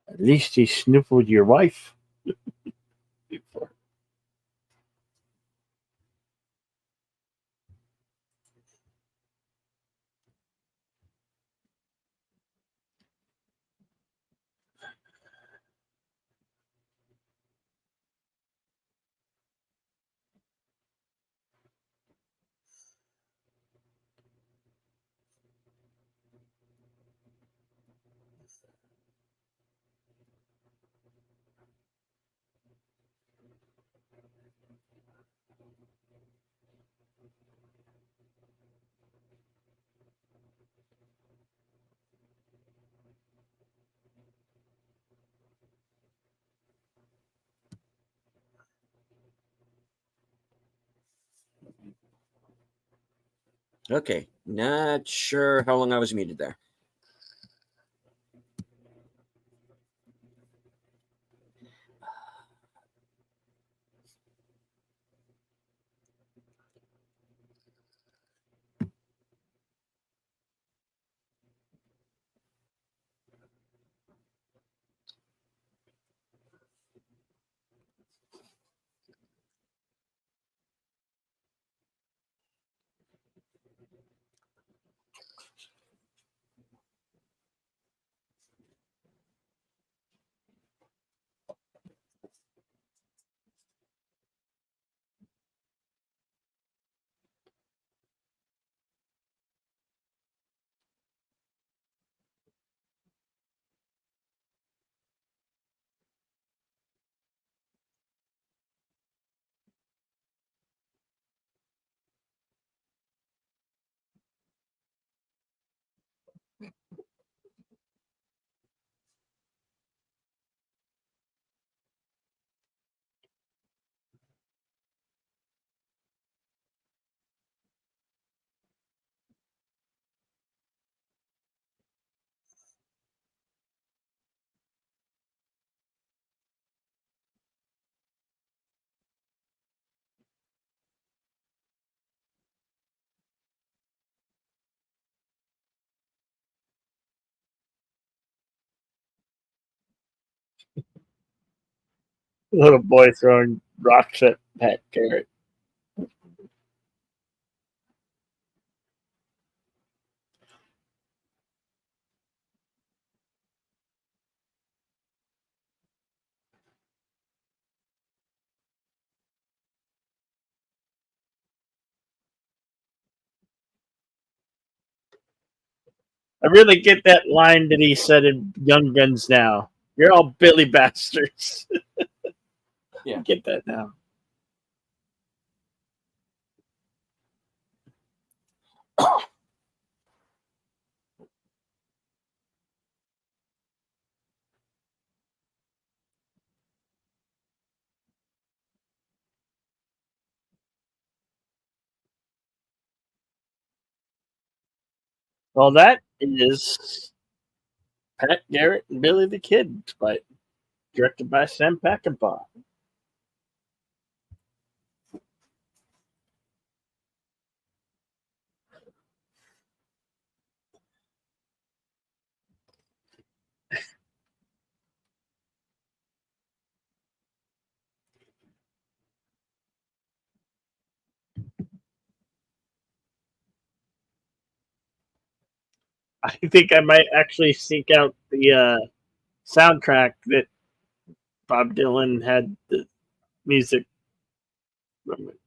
At least he sniffled your wife before. Okay, not sure how long I was muted there. Little boy throwing rocks at Garrett. I really get that line that he said in Young Guns now. You're all Billy bastards. Yeah. Get that now. Well, that is Pat Garrett and Billy the Kid, directed by Sam Peckinpah. I think I might actually seek out the soundtrack that Bob Dylan had the music from it.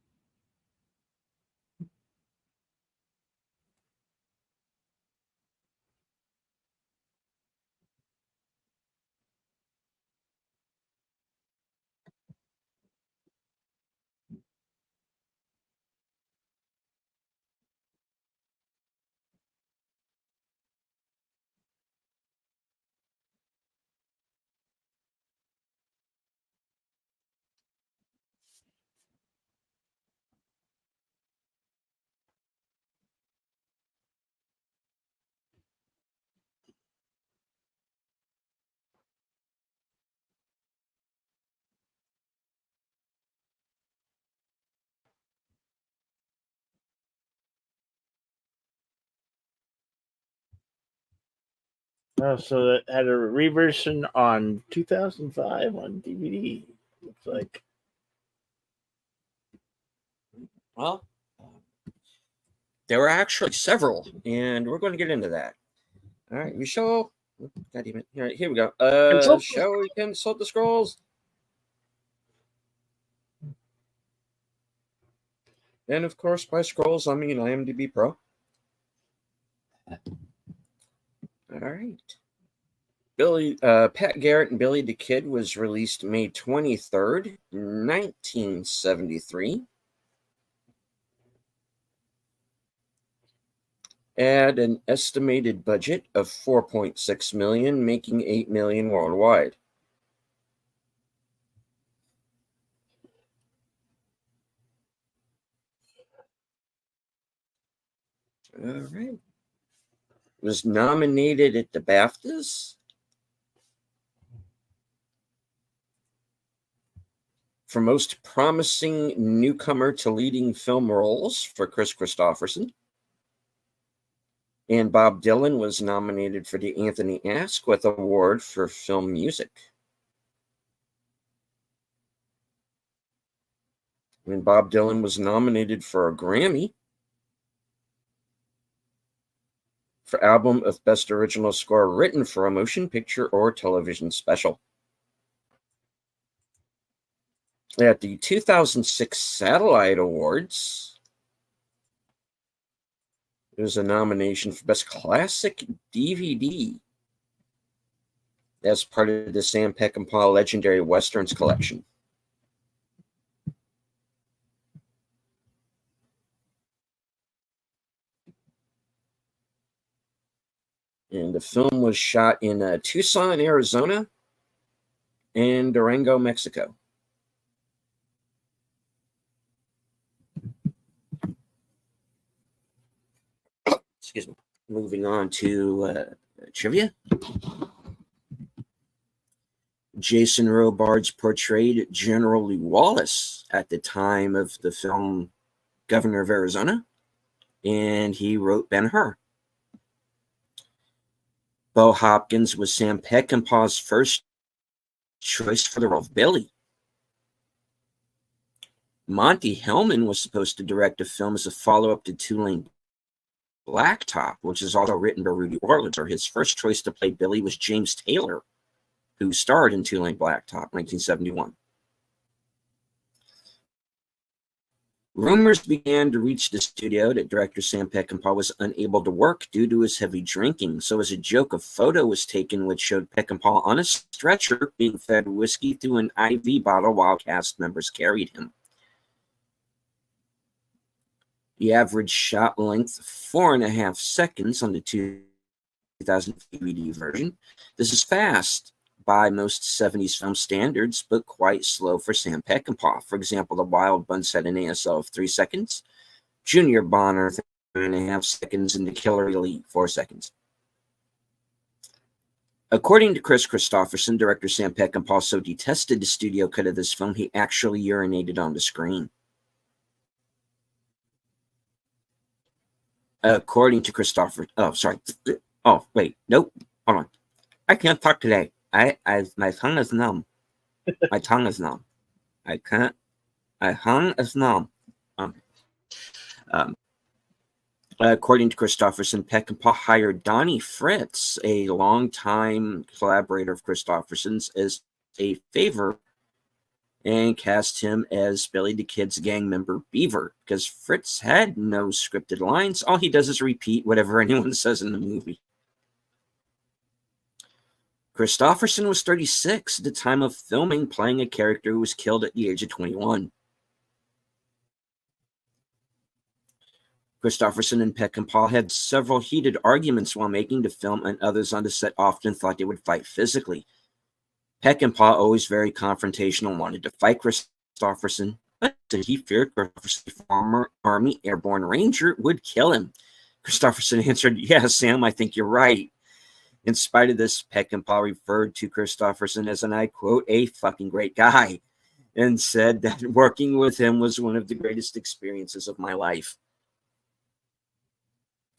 Oh, so that had a reversion on 2005 on DVD. Looks like. Well, there were actually several, and we're going to get into that. All right, we show. God damn it! All right, here we go. Shall we consult the scrolls? And of course, by scrolls, I mean IMDb Pro. All right. Pat Garrett and Billy the Kid was released May 23rd, 1973. Had an estimated budget of $4.6 million, making $8 million worldwide. All right. Was nominated at the BAFTAs for Most Promising Newcomer to Leading Film Roles for Chris Christopherson. And Bob Dylan was nominated for the Anthony Asquith Award for Film Music. And Bob Dylan was nominated for a Grammy for Album of Best Original Score written for a motion picture or television special. At the 2006 Satellite Awards, there was a nomination for Best Classic DVD as part of the Sam Peckinpah Legendary Westerns collection. And the film was shot in Tucson, Arizona, and Durango, Mexico. Excuse me. Moving on to trivia. Jason Robards portrayed General Lee Wallace at the time of the film Governor of Arizona, and he wrote Ben-Hur. Bo Hopkins was Sam Peckinpah's first choice for the role of Billy. Monty Hellman was supposed to direct a film as a follow-up to Two-Lane Blacktop, which is also written by Rudy Orlitzer. His first choice to play Billy was James Taylor, who starred in Two-Lane Blacktop, 1971. Rumors began to reach the studio that director Sam Peckinpah was unable to work due to his heavy drinking. So as a joke, a photo was taken which showed Peckinpah on a stretcher being fed whiskey through an IV bottle while cast members carried him. The average shot length, 4.5 seconds on the 2000 DVD version. This is fast by most 70s film standards, but quite slow for Sam Peckinpah. For example, The Wild Bunch had an ASL of 3 seconds, Junior Bonner 3.5 seconds, and The Killer Elite 4 seconds. According to Chris Christopherson, director Sam Peckinpah so detested the studio cut of this film, he actually urinated on the screen. According to Christopher, oh, sorry. Oh, wait, nope. Hold on. I can't talk today. My tongue is numb. My tongue is numb. I can't. My tongue is numb. According to Christopherson, Peckinpah hired Donnie Fritz, a longtime collaborator of Christopherson's, as a favor and cast him as Billy the Kid's gang member Beaver, because Fritz had no scripted lines. All he does is repeat whatever anyone says in the movie. Christopherson was 36 at the time of filming, playing a character who was killed at the age of 21. Christopherson and Peckinpah had several heated arguments while making the film, and others on the set often thought they would fight physically. Peckinpah, always very confrontational, wanted to fight Christopherson, but he feared Christopherson, a former Army Airborne Ranger, would kill him. Christopherson answered, "Yeah, Sam, I think you're right." In spite of this, Peckinpah referred to Christopherson as, and I quote, "a fucking great guy," and said that working with him was one of the greatest experiences of my life.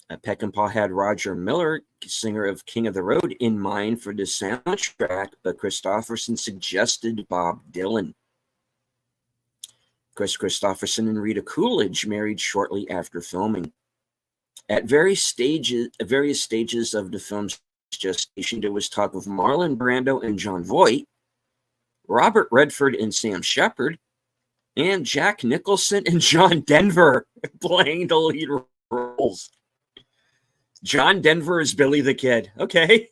Peckinpah had Roger Miller, singer of King of the Road, in mind for the soundtrack, but Christopherson suggested Bob Dylan. Chris Christopherson and Rita Coolidge married shortly after filming. At various stages of the film's gestation, there was talk of Marlon Brando and Jon Voight, Robert Redford and Sam Shepard, and Jack Nicholson and John Denver playing the lead roles. John Denver is Billy the Kid. Okay.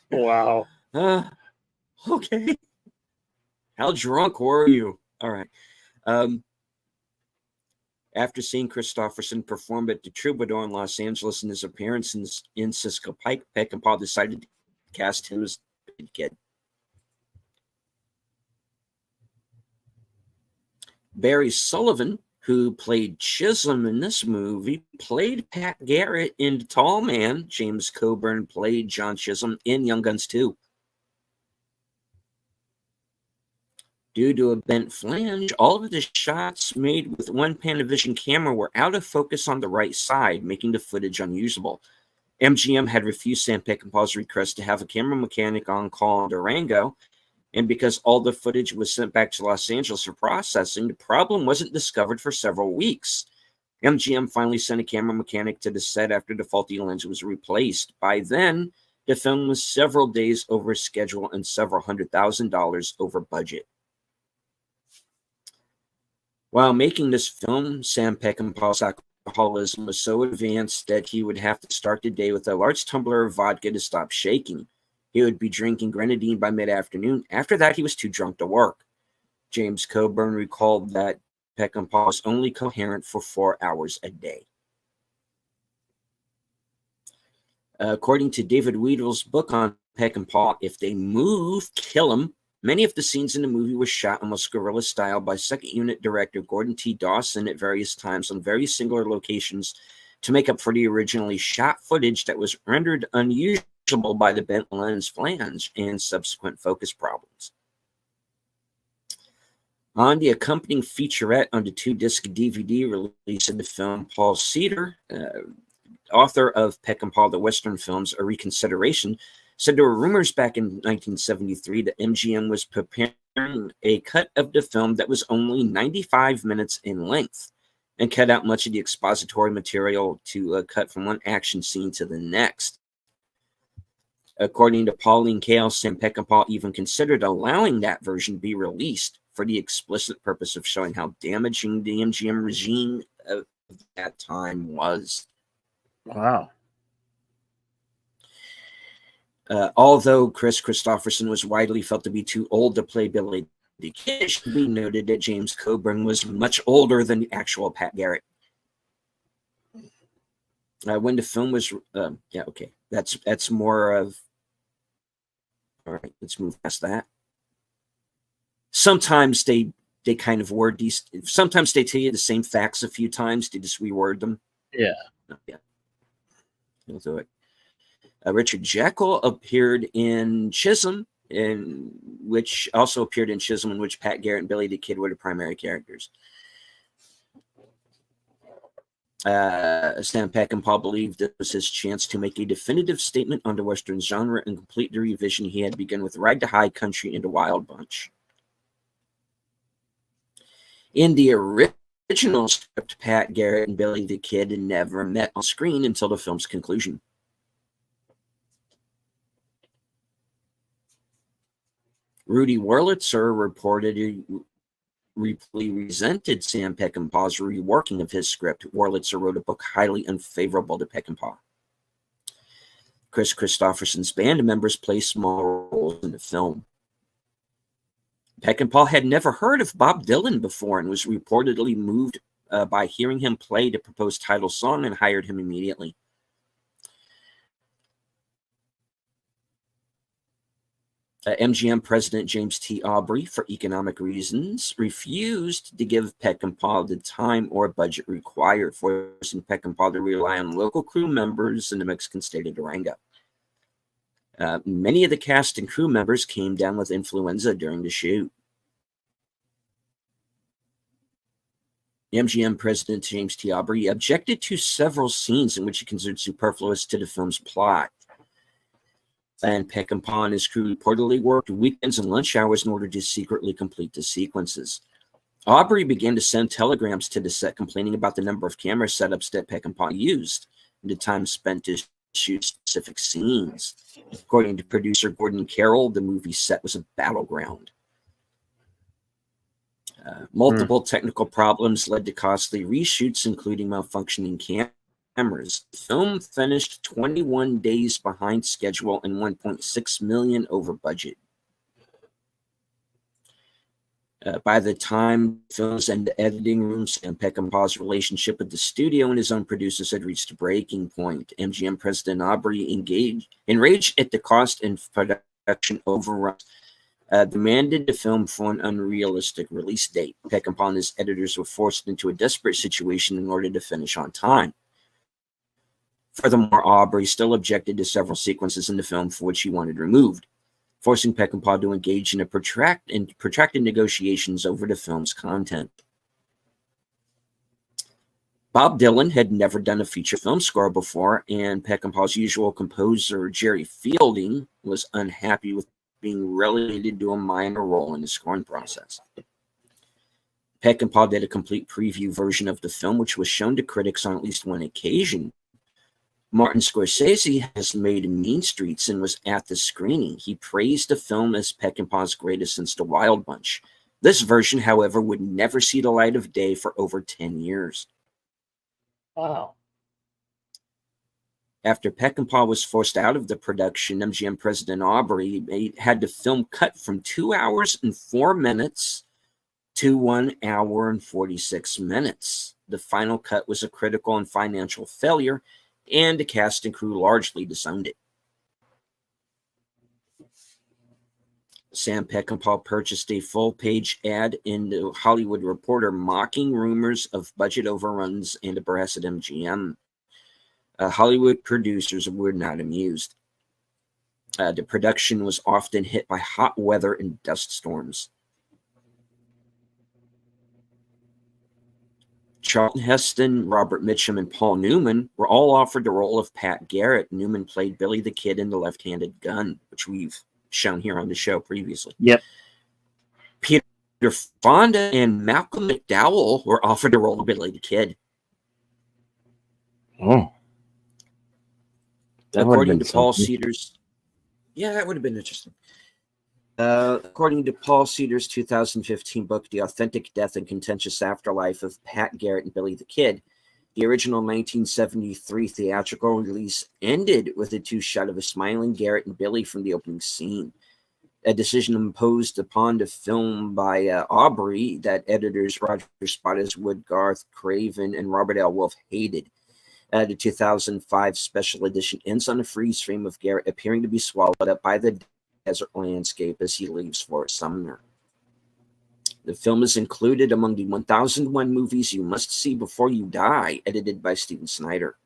Wow. Okay. How drunk were you? All right. After seeing Christopherson perform at the Troubadour in Los Angeles and his appearance in Cisco Pike, Peckinpah decided to cast him as Billy the Kid. Barry Sullivan, who played Chisholm in this movie, played Pat Garrett in Tall Man. James Coburn played John Chisholm in Young Guns 2. Due to a bent flange, all of the shots made with one Panavision camera were out of focus on the right side, making the footage unusable. MGM had refused Sam Peckinpah's request to have a camera mechanic on call in Durango, and because all the footage was sent back to Los Angeles for processing, the problem wasn't discovered for several weeks. MGM finally sent a camera mechanic to the set after the faulty lens was replaced. By then, the film was several days over schedule and several $100,000 over budget. While making this film, Sam Peckinpah's alcoholism was so advanced that he would have to start the day with a large tumbler of vodka to stop shaking. He would be drinking grenadine by mid-afternoon. After that, he was too drunk to work. James Coburn recalled that Peckinpah was only coherent for 4 hours a day. According to David Weedle's book on Peckinpah, If They Move, Kill 'Em, many of the scenes in the movie were shot almost guerrilla style by second unit director Gordon T. Dawson at various times on very singular locations to make up for the originally shot footage that was rendered unusual by the bent lens flange and subsequent focus problems. On the accompanying featurette on the 2-disc DVD release of the film, Paul Cedar, author of Peckinpah, The Western Films, A Reconsideration, said there were rumors back in 1973 that MGM was preparing a cut of the film that was only 95 minutes in length and cut out much of the expository material to cut from one action scene to the next. According to Pauline Kael, Sam Peckinpah even considered allowing that version to be released for the explicit purpose of showing how damaging the MGM regime of that time was. Wow. Although Chris Christopherson was widely felt to be too old to play Billy the Kid, it should be noted that James Coburn was much older than the actual Pat Garrett. When the film was, that's more of. All right, let's move past that. Sometimes they kind of word these. Sometimes they tell you the same facts a few times. They just reword them. Yeah. Yeah. We'll do it. Richard Jekyll appeared in Chisholm, in which Pat Garrett and Billy the Kid were the primary characters. Sam Peckinpah believed it was his chance to make a definitive statement on the Western genre and complete the revision he had begun with Ride to High Country and The Wild Bunch. In the original script, Pat Garrett and Billy the Kid never met on screen until the film's conclusion. Rudy Wurlitzer reportedly resented Sam Peckinpah's reworking of his script. Wurlitzer wrote a book highly unfavorable to Peckinpah. Chris Christopherson's band members play small roles in the film. Peckinpah had never heard of Bob Dylan before and was reportedly moved by hearing him play the proposed title song and hired him immediately. MGM President James T. Aubrey, for economic reasons, refused to give Peckinpah the time or budget required, forcing Peckinpah to rely on local crew members in the Mexican state of Durango. Many of the cast and crew members came down with influenza during the shoot. MGM President James T. Aubrey objected to several scenes in which he considered superfluous to the film's plot. And Peckinpah and his crew reportedly worked weekends and lunch hours in order to secretly complete the sequences. Aubrey began to send telegrams to the set complaining about the number of camera setups that Peckinpah used and the time spent to shoot specific scenes. According to producer Gordon Carroll, the movie set was a battleground. Multiple technical problems led to costly reshoots, including malfunctioning cameras. The film finished 21 days behind schedule and $1.6 million over budget. By the time films and the editing room, Sam Peckinpah's relationship with the studio and his own producers had reached a breaking point. MGM President Aubrey, enraged at the cost and production overruns, demanded the film for an unrealistic release date. Peckinpah and his editors were forced into a desperate situation in order to finish on time. Furthermore, Aubrey still objected to several sequences in the film for which he wanted removed, forcing Peckinpah to engage in protracted negotiations over the film's content. Bob Dylan had never done a feature film score before, and Peckinpah's usual composer, Jerry Fielding, was unhappy with being relegated to a minor role in the scoring process. Peckinpah did a complete preview version of the film, which was shown to critics on at least one occasion. Martin Scorsese has made Mean Streets and was at the screening. He praised the film as Peckinpah's greatest since The Wild Bunch. This version, however, would never see the light of day for over 10 years. Wow. After Peckinpah was forced out of the production, MGM President Aubrey had the film cut from 2 hours and 4 minutes to 1 hour and 46 minutes. The final cut was a critical and financial failure, and the cast and crew largely disowned it. Sam Peckinpah purchased a full-page ad in the Hollywood Reporter mocking rumors of budget overruns and a brass at MGM. Hollywood producers were not amused. The production was often hit by hot weather and dust storms. Charlton Heston, Robert Mitchum, and Paul Newman were all offered the role of Pat Garrett. Newman played Billy the Kid in The Left-Handed Gun, which we've shown here on the show previously. Yep. Peter Fonda and Malcolm McDowell were offered the role of Billy the Kid. Oh. According to Paul Cedars. Yeah, that would have been interesting. According to Paul Cedars' 2015 book, The Authentic Death and Contentious Afterlife of Pat Garrett and Billy the Kid, the original 1973 theatrical release ended with a two-shot of a smiling Garrett and Billy from the opening scene. A decision imposed upon the film by Aubrey that editors Roger Spottiswoode, Garth Craven, and Robert L. Wolfe hated. The 2005 special edition ends on a freeze frame of Garrett appearing to be swallowed up by the desert landscape as he leaves Fort Sumner. The film is included among the 1001 movies you must see before you die, edited by Steven Snyder.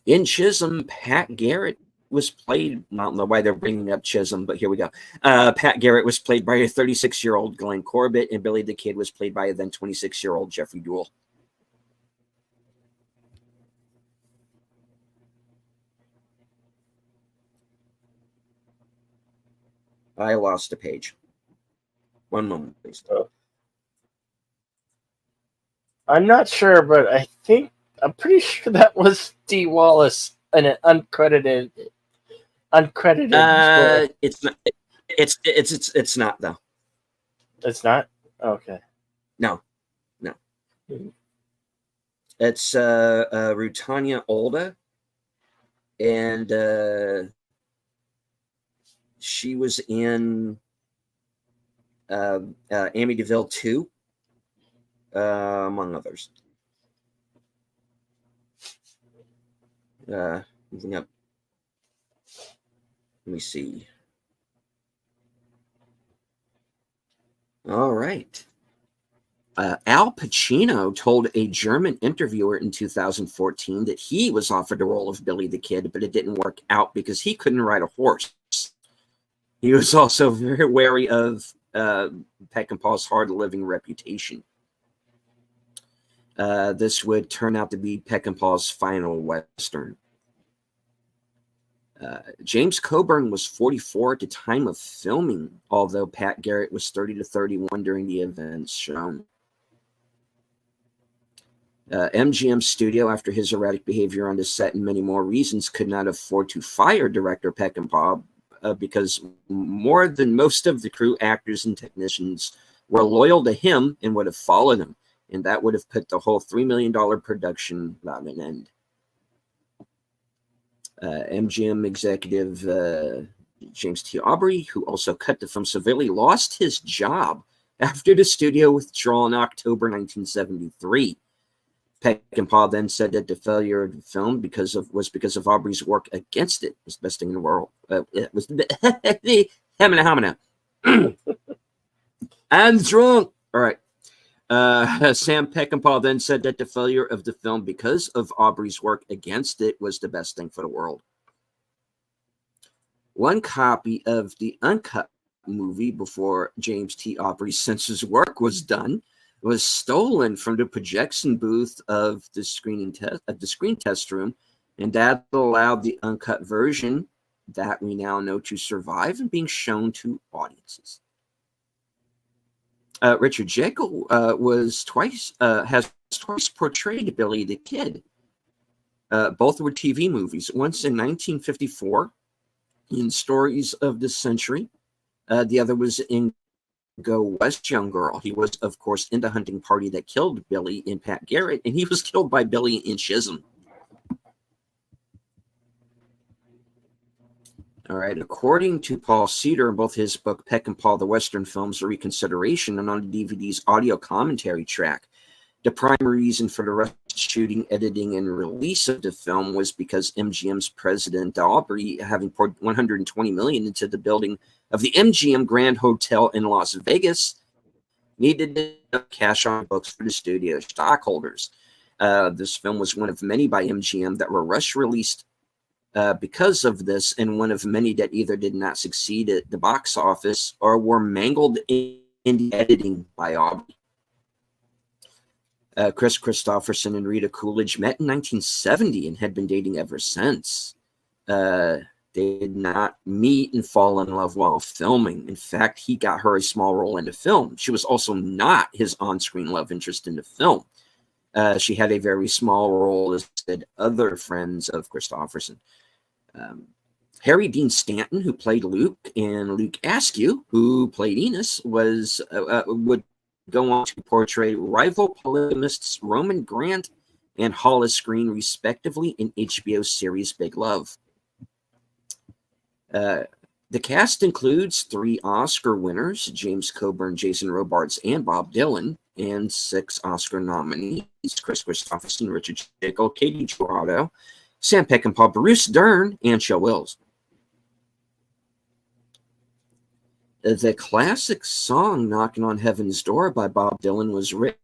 In Chisholm, Pat Garrett was played, I don't know why they're bringing up Chisholm, but here we go. Pat Garrett was played by a 36-year-old Glenn Corbett, and Billy the Kid was played by a then 26-year-old Jeffrey Duell. I lost a page. One moment, please. I'm not sure, but I'm pretty sure that was Dee Wallace in an uncredited. It's not. It's not though. It's not. Okay. No. It's Rutanya Olda, and she was in Amityville 2, among others. Moving up. Let me see. All right. Al Pacino told a German interviewer in 2014 that he was offered the role of Billy the Kid, but it didn't work out because he couldn't ride a horse. He was also very wary of Peckinpah's hard-living reputation. This would turn out to be Peckinpah's final Western. James Coburn was 44 at the time of filming, although Pat Garrett was 30 to 31 during the events shown. MGM Studio, after his erratic behavior on the set and many more reasons, could not afford to fire director Peckinpah because more than most of the crew, actors, and technicians were loyal to him and would have followed him, and that would have put the whole $3 million production without an end. MGM executive James T. Aubrey, who also cut the film severely, lost his job after the studio withdrew in October 1973. Peckinpah then said that the failure of the film was because of Aubrey's work against it. It was the best thing in the world. It was hamina. I'm drunk. All right. Sam Peckinpah then said that the failure of the film because of Aubrey's work against it was the best thing for the world. One copy of the uncut movie before James T. Aubrey's censor's work was done was stolen from the projection booth of the screen test room, and that allowed the uncut version that we now know to survive and being shown to audiences. Richard Jekyll has twice portrayed Billy the Kid. Both were TV movies. Once in 1954 in Stories of the Century. The other was in Go West, Young Girl. He was, of course, in the hunting party that killed Billy and Pat Garrett, and he was killed by Billy in Chisholm. All right. According to Paul Cedar in both his book Peckinpah, The Western Films, A Reconsideration, and on the DVD's audio commentary track, the primary reason for the rush shooting, editing, and release of the film was because MGM's president Aubrey, having poured $120 million into the building of the MGM Grand Hotel in Las Vegas, needed cash on books for the studio stockholders. This film was one of many by MGM that were rush released because of this, and one of many that either did not succeed at the box office or were mangled in the editing by Aubrey. Chris Christopherson and Rita Coolidge met in 1970 and had been dating ever since. They did not meet and fall in love while filming. In fact, he got her a small role in the film. She was also not his on-screen love interest in the film. She had a very small role as did other friends of Christopherson. Harry Dean Stanton, who played Luke, and Luke Askew, who played Enos, would go on to portray rival polygamists Roman Grant and Hollis Green, respectively, in HBO's series Big Love. The cast includes 3 Oscar winners, James Coburn, Jason Robards, and Bob Dylan, and 6 Oscar nominees, Chris Christopherson, Richard Jekyll, Katie Jurado, Sam Peckinpah, Bruce Dern, and Shel Wills. The classic song Knocking on Heaven's Door by Bob Dylan was written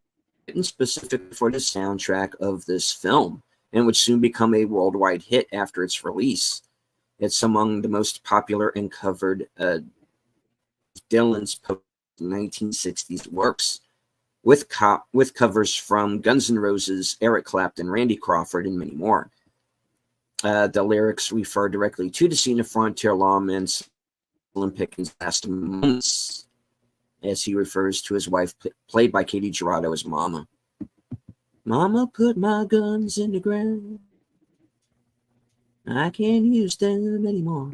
specifically for the soundtrack of this film, and would soon become a worldwide hit after its release. It's among the most popular and covered Dylan's 1960s works, with covers from Guns N' Roses, Eric Clapton, Randy Crawford, and many more. The lyrics refer directly to the scene of frontier lawman Pickens' last moments, as he refers to his wife, played by Katie Gerardo, as Mama. Mama put my guns in the ground. I can't use them anymore.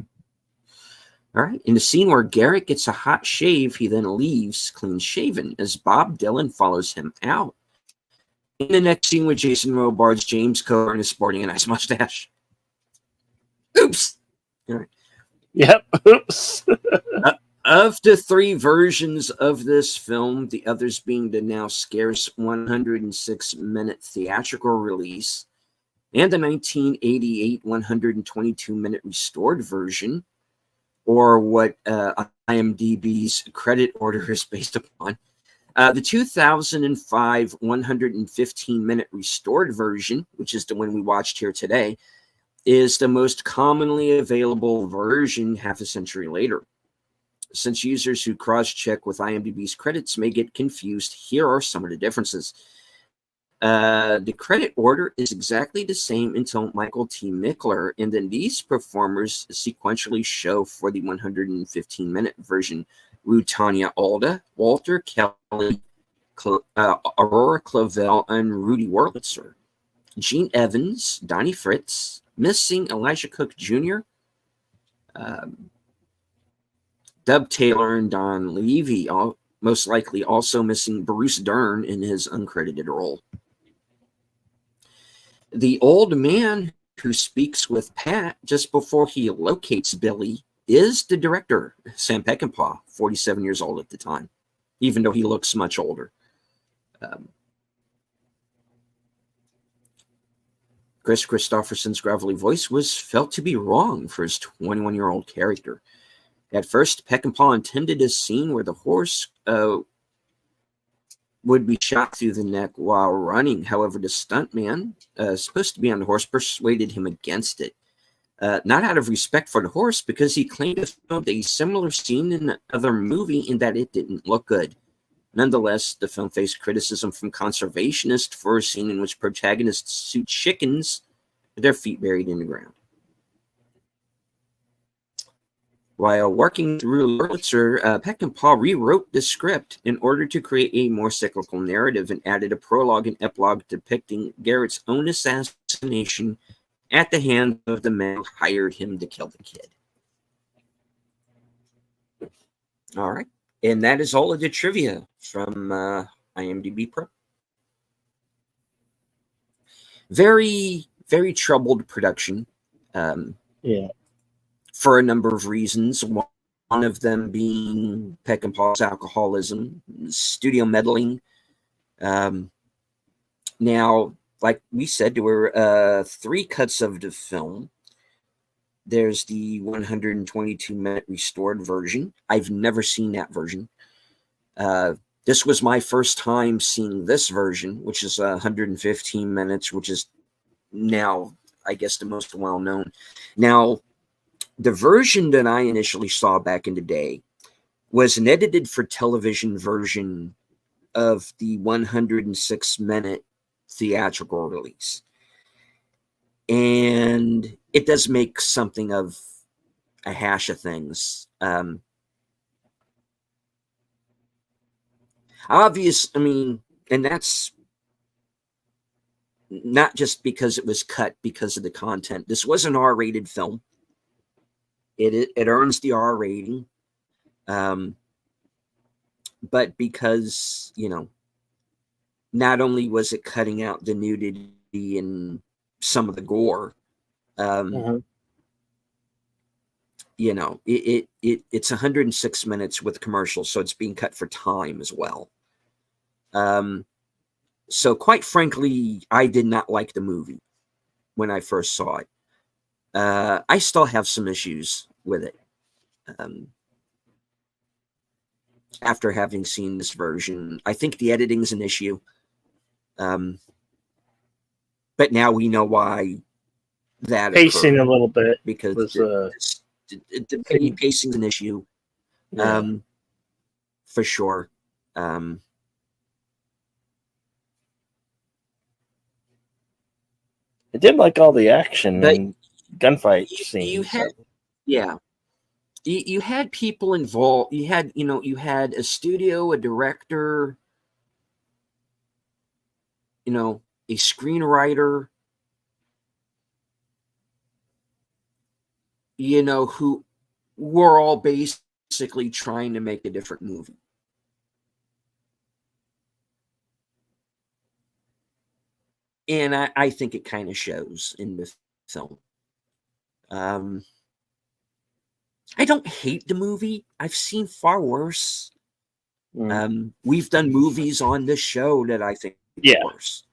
All right. In the scene where Garrett gets a hot shave, he then leaves clean shaven as Bob Dylan follows him out. In the next scene with Jason Robards, James Coburn is sporting a nice mustache. Oops. All right. Yep. Oops. Of the 3 versions of this film, the others being the now scarce 106-minute theatrical release and the 1988 122-minute restored version, or what IMDb's credit order is based upon. The 2005 115-minute restored version, which is the one we watched here today, is the most commonly available version half a century later. Since users who cross-check with IMDb's credits may get confused, here are some of the differences. The credit order is exactly the same until Michael T. Mickler, and then these performers sequentially show for the 115-minute version: Tanya Alda, Walter Kelly, Aurora Clavell, and Rudy Wurlitzer. Gene Evans, Donnie Fritz, missing Elijah Cook Jr., Dub Taylor, and Don Levy, most likely also missing Bruce Dern in his uncredited role. The old man who speaks with Pat just before he locates Billy is the director, Sam Peckinpah, 47 years old at the time, even though he looks much older. Chris Christopherson's gravelly voice was felt to be wrong for his 21-year-old character. At first, Peckinpah intended a scene where the horse would be shot through the neck while running. However, the stuntman, supposed to be on the horse, persuaded him against it. Not out of respect for the horse, because he claimed to have filmed a similar scene in another movie and that it didn't look good. Nonetheless, the film faced criticism from conservationists for a scene in which protagonists shoot chickens with their feet buried in the ground. While working through Wurlitzer, Peckinpah rewrote the script in order to create a more cyclical narrative and added a prologue and epilogue depicting Garrett's own assassination at the hand of the man who hired him to kill the kid. All right. And that is all of the trivia from IMDb Pro. Very, very troubled production. Yeah. For a number of reasons. One of them being Peckinpah's alcoholism, studio meddling. Now, like we said, there were 3 cuts of the film. There's the 122-minute restored version. I've never seen that version. This was my first time seeing this version, which is 115 minutes, which is now, I guess, the most well-known. Now, the version that I initially saw back in the day was an edited for television version of the 106-minute theatrical release. And it does make something of a hash of things. Obvious, I mean, and that's not just because it was cut because of the content. This was an R-rated film. It earns the R rating, but because, you know, not only was it cutting out the nudity and some of the gore, you know, it's 106 minutes with commercials, so it's being cut for time as well. So quite frankly, I did not like the movie when I first saw it. I still have some issues with it after having seen this version. I think the editing is an issue, but but now we know why that Pacing occurred, a little bit because was the pacing is an issue, for sure. I did like all the action but and gunfight you scenes. had, yeah, you had people involved. You had a studio, a director, a screenwriter, who were all basically trying to make a different movie. And I think it kind of shows in the film. I don't hate the movie. I've seen far worse. We've done movies on this show that I think are worse.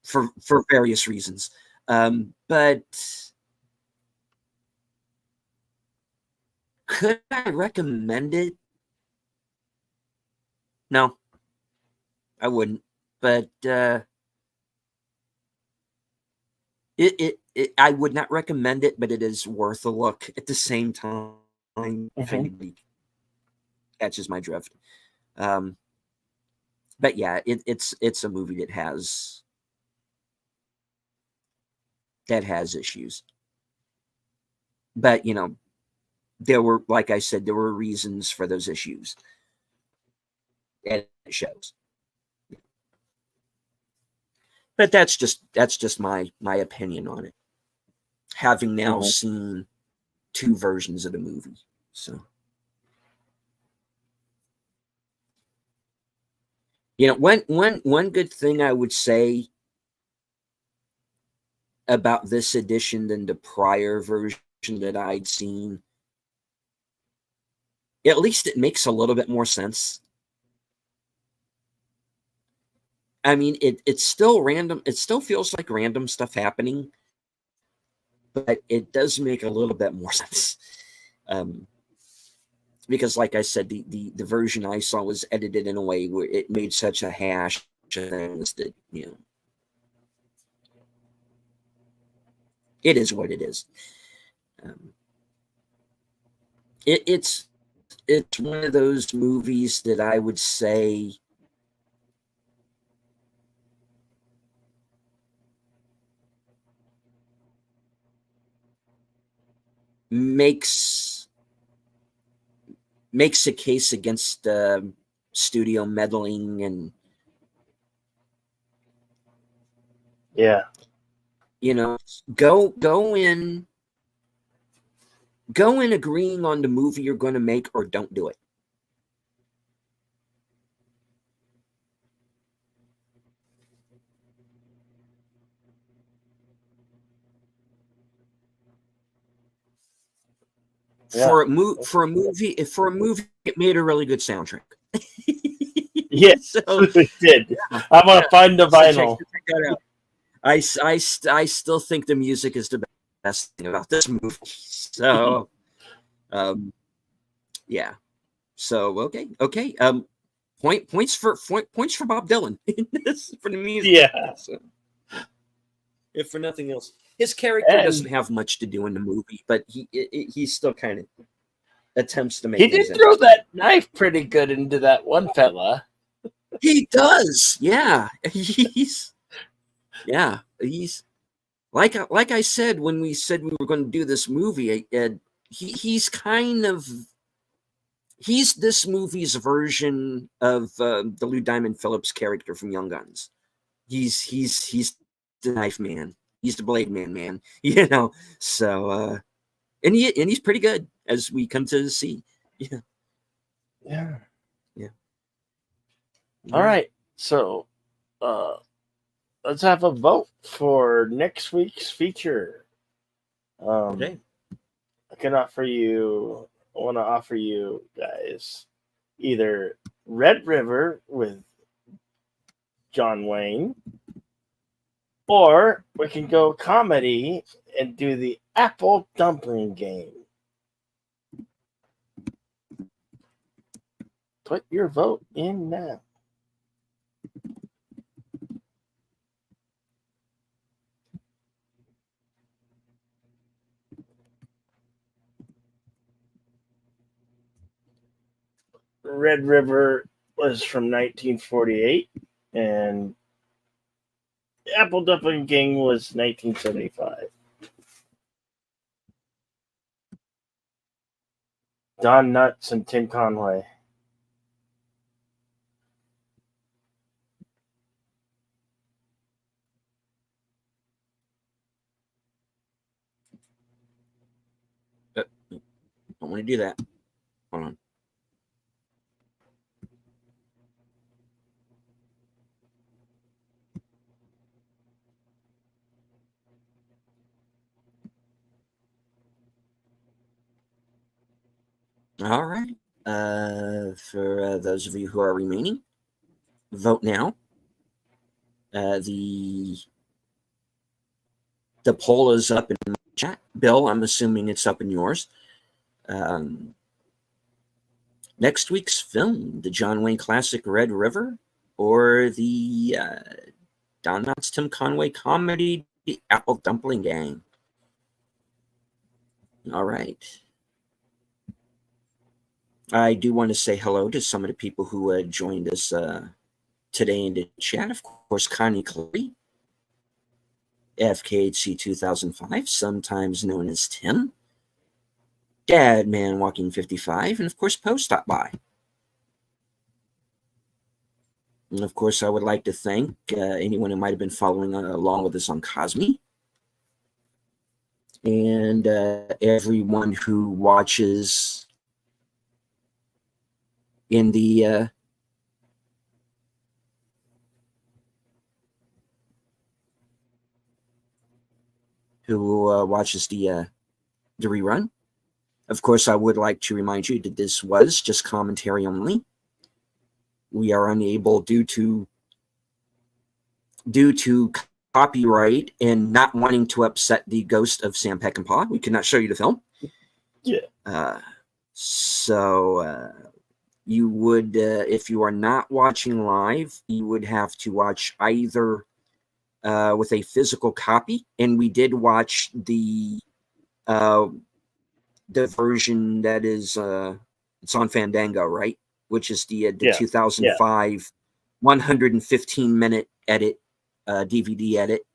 For various reasons. But could I recommend it? No, I wouldn't. But I would not recommend it, but it is worth a look at the same time. If anybody catches my drift. But yeah, it's a movie that has issues. But there were, like I said, there were reasons for those issues, and it shows. But that's just my opinion on it, having now seen two versions of the movie. So one good thing I would say about this edition than the prior version that I'd seen, at least it makes a little bit more sense. I mean, it's still random. It still feels like random stuff happening, but it does make a little bit more sense. Because, like I said, the version I saw was edited in a way where it made such a hash of things that it is what it is. It's one of those movies that I would say makes a case against studio meddling and go in agreeing on the movie you're going to make, or don't do it. For a movie, it made a really good soundtrack. Yes, so, it did. I'm gonna find the vinyl. Check that out. I still think the music is the best thing about this movie. So, yeah. So okay. Points for Bob Dylan for the music. Yeah. So, if for nothing else, his character doesn't have much to do in the movie, but he still kind of attempts to make. He did throw that knife pretty good into that one fella. He does, yeah. He's like I said when we said we were going to do this movie. He's this movie's version of the Lou Diamond Phillips character from Young Guns. He's the knife man. He's the blade man. So and he's pretty good, as we come to see. Yeah. All right, so let's have a vote for next week's feature. Okay. I want to offer you guys either Red River with John Wayne, or we can go comedy and do the Apple Dumpling Game. Put your vote in now. Red River was from 1948, and Apple Dumpling Gang was 1975. Don Knutts and Tim Conway. Don't want to do that. Hold on. All right. For those of you who are remaining, vote now. The poll is up in my chat. Bill, I'm assuming it's up in yours. Next week's film, the John Wayne classic Red River, or the Don Knotts, Tim Conway comedy, The Apple Dumpling Gang. All right. I do want to say hello to some of the people who joined us today in the chat. Of course, Connie Clary, FKHC 2005, sometimes known as Tim, Dad Man Walking 55, and of course, Poe stopped by. And of course, I would like to thank anyone who might have been following along with us on Cosme, and everyone who watches in the watches the rerun. Of course, I would like to remind you that this was just commentary only. We are unable, due to copyright and not wanting to upset the ghost of Sam Peckinpah, we could not show you the film. Yeah. So you would, if you are not watching live, you would have to watch either with a physical copy, and we did watch the version that is it's on Fandango, right? Which is the 2005 115-minute edit, DVD edit.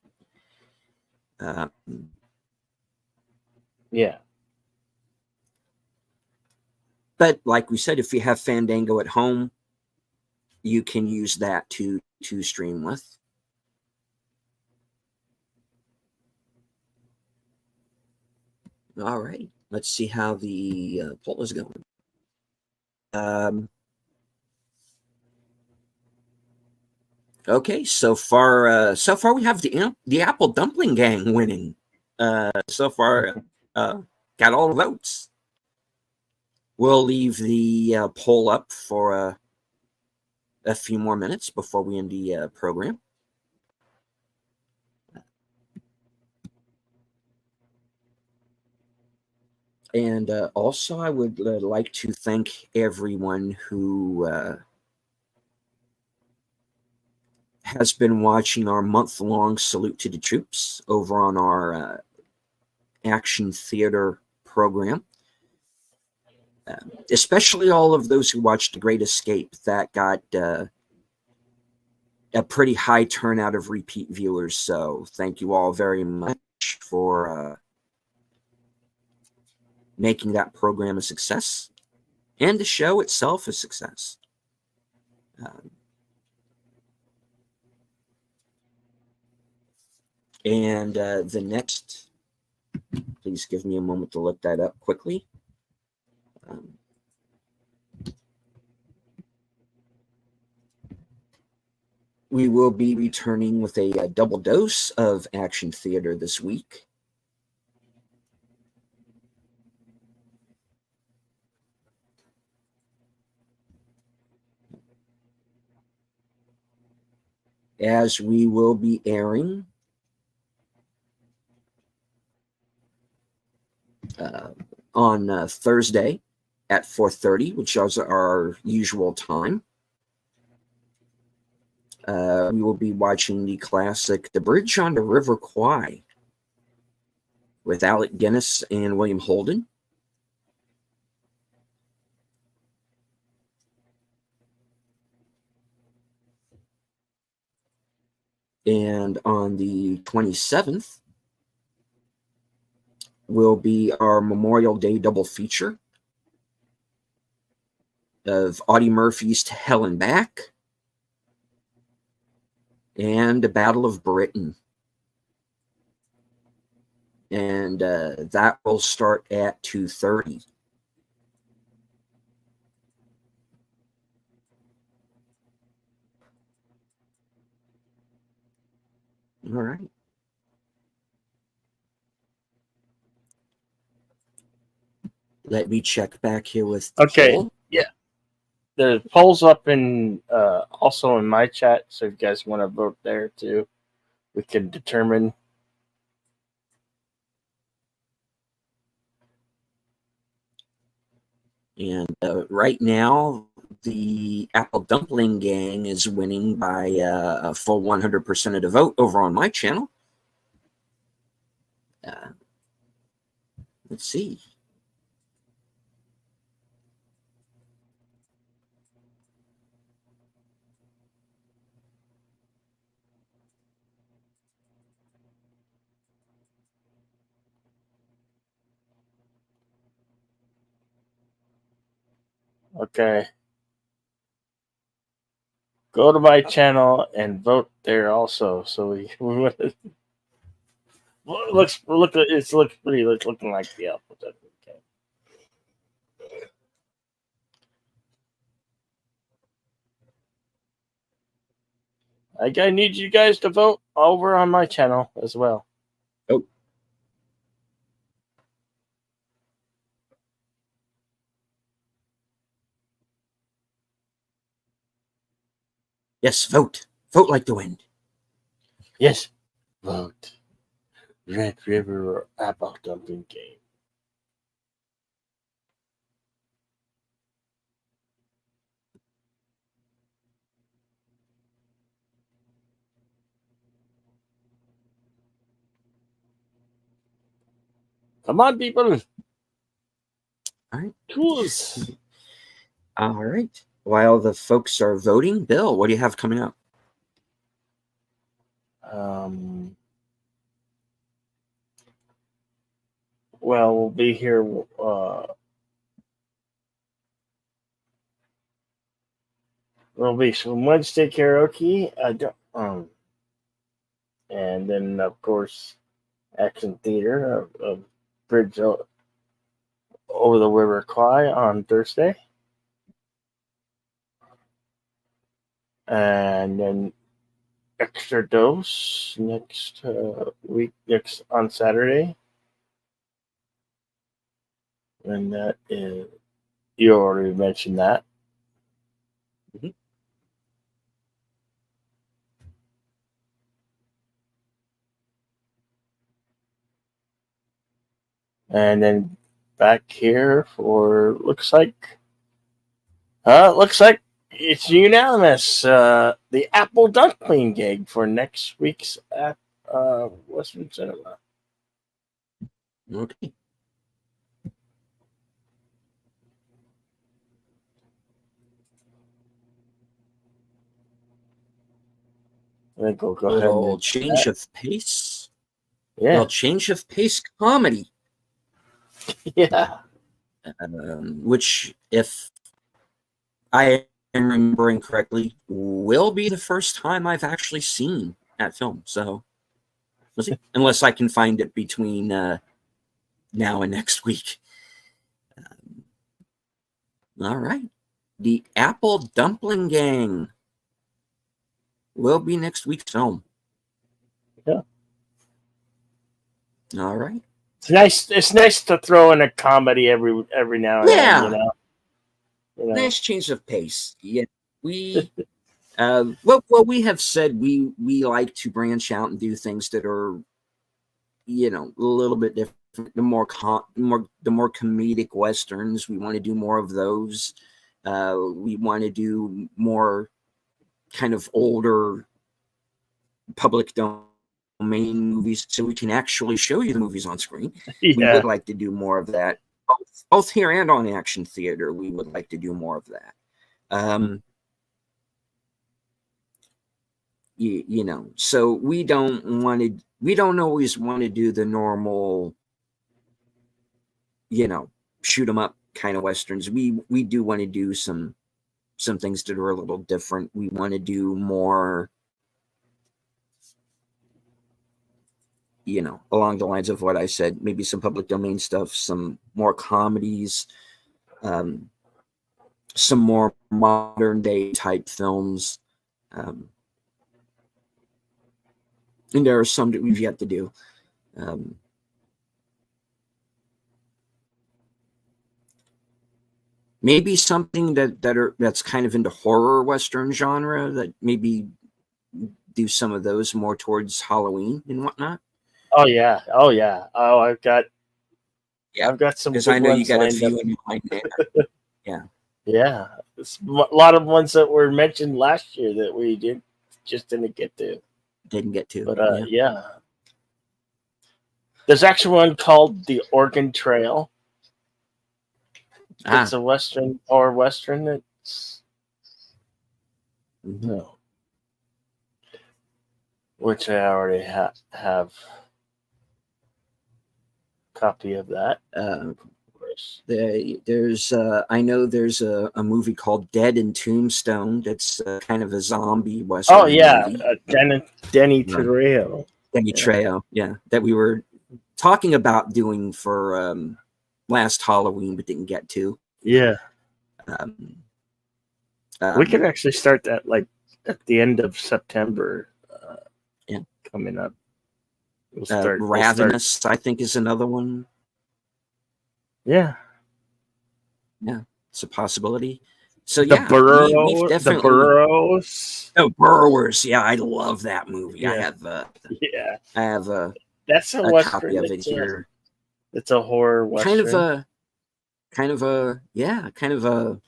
Yeah. But like we said, if you have Fandango at home, you can use that to stream with. All right, let's see how the poll is going. Okay, so far we have the Apple Dumpling Gang winning. So far, got all the votes. We'll leave the poll up for a few more minutes before we end the program. And also, I would like to thank everyone who has been watching our month-long Salute to the Troops over on our Action Theater program. Especially all of those who watched The Great Escape. That got a pretty high turnout of repeat viewers. So thank you all very much for making that program a success, and the show itself a success. And the next, please give me a moment to look that up quickly. We will be returning with a double dose of Action Theater this week. As we will be airing on Thursday at 4:30, which is our usual time. We will be watching the classic The Bridge on the River Kwai with Alec Guinness and William Holden. And on the 27th will be our Memorial Day double feature of Audie Murphy's To Hell and Back and The Battle of Britain. And that will start at 2:30. All right. Let me check back here with the poll. Yeah. The poll's up in also in my chat, so if you guys want to vote there too, we can determine. And right now, the Apple Dumpling Gang is winning by a full 100% of the vote over on my channel. Let's see. Okay. Go to my channel and vote there also. So we looks pretty looking like the Apple Dumpling Gang. I need you guys to vote over on my channel as well. Oh. Yes, vote. Vote like the wind. Yes, vote. Red River or Apple Dumpling Gang. Come on, people. All right. Tools. All right. While the folks are voting, Bill, what do you have coming up? Well, we'll be here. There'll be some Wednesday karaoke. And then of course, Action Theater of Bridge over the River Kwai on Thursday, and then Extra Dose next on Saturday, and that is, you already mentioned that. Mm-hmm. And then back here for looks like it's unanimous. The Apple Dumpling Gang for next week's at Western Cinema. Okay. I think we'll go A ahead little and change of pace. Yeah. Little change of pace comedy. Yeah. Which, if I am remembering correctly, will be the first time I've actually seen that film. So, we'll see. Unless I can find it between now and next week. All right. The Apple Dumpling Gang will be next week's film. Yeah. All right. It's nice to throw in a comedy every now and then, you know. Nice change of pace. Yeah. We what we have said, we like to branch out and do things that are, a little bit different. The more comedic westerns, we want to do more of those. We want to do more kind of older public domain movies, so we can actually show you the movies on screen. Yeah. We would like to do more of that, both here and on Action Theater. We would like to do more of that. you know, so we don't always want to do the normal, you know, shoot 'em up kind of westerns. We do want to do some things that are a little different. We want to do more, you know, along the lines of what I said, maybe some public domain stuff, some more comedies, some more modern day type films. And there are some that we've yet to do. Maybe something that's kind of into horror Western genre, that maybe do some of those more towards Halloween and whatnot. Oh yeah. Oh yeah. Oh, I've got some Because good I know you ones got a lined up. few in mind there. Yeah. Yeah. It's a lot of ones that were mentioned last year that we didn't get to. Didn't get to. But yeah. There's actually one called The Oregon Trail. It's a western that's no, which I already have a copy of that. There's I know there's a movie called Dead in Tombstone that's kind of a zombie western. Oh yeah, movie. Denny Trejo. Denny Trejo, yeah, that we were talking about doing for last Halloween, but didn't get to. Yeah, we could actually start that like at the end of September. Yeah, coming up. Ravenous, I think, is another one. Yeah, it's a possibility. So the yeah, Burrows, definitely, the Burrows. Oh, Burrowers, yeah, I love that movie. Yeah. I have that's a western copy western. of it here. It's a horror western. Kind of a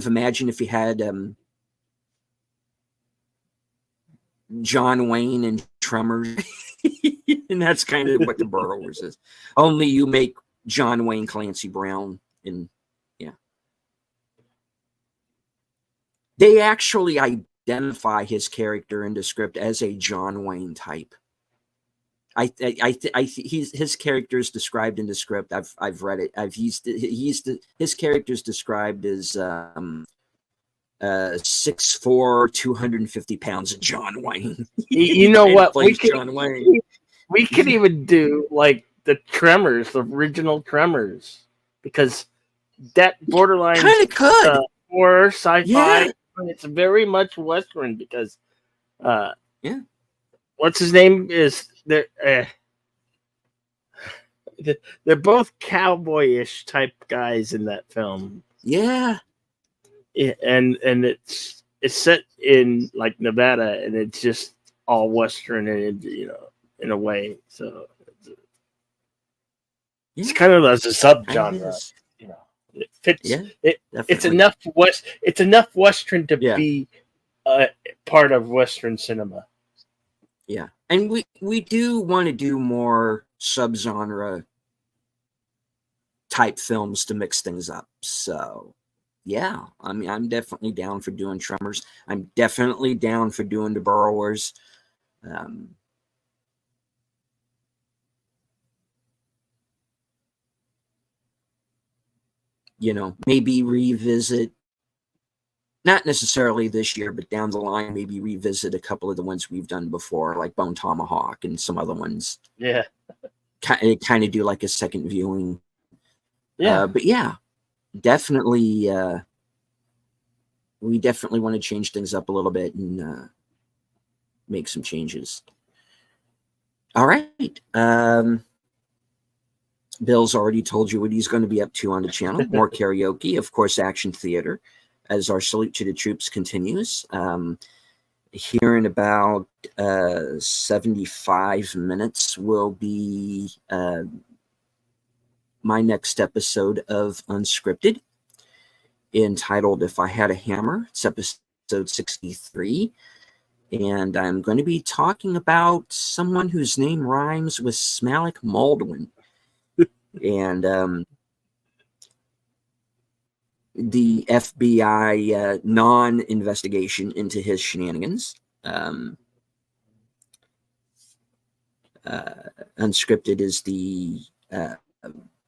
imagine if you had John Wayne and Tremors. And that's kind of what the Burrowers is. Only you make John Wayne Clancy Brown, and yeah, they actually identify his character in the script as a John Wayne type. His character is described in the script. I've read it. His character is described as 6'4", 250 pounds of John Wayne. You know what? John Wayne. We could even do like the Tremors, the original Tremors, because that borderline kind of could horror sci-fi. Yeah. It's very much Western because, yeah, what's his name is they're both cowboyish type guys in that film. Yeah. And it's set in like Nevada, and it's just all Western, and in a way, so it's kind of as a subgenre. It fits. Yeah, it's enough It's enough Western to be part of Western cinema. Yeah, and we do want to do more subgenre type films to mix things up. So. Yeah, I mean, I'm definitely down for doing Tremors. I'm definitely down for doing the Burrowers. Maybe revisit, not necessarily this year, but down the line, maybe revisit a couple of the ones we've done before, like Bone Tomahawk and some other ones. Yeah. Kind of do like a second viewing. Yeah. But yeah. Definitely, we definitely want to change things up a little bit and make some changes. All right. Bill's already told you what he's going to be up to on the channel. More karaoke, of course, action theater, as our salute to the troops continues. Here in about 75 minutes will be my next episode of Unscripted, entitled If I Had a Hammer. It's episode 63. And I'm going to be talking about someone whose name rhymes with Smalek Maldwin. And the FBI non-investigation into his shenanigans. Unscripted is the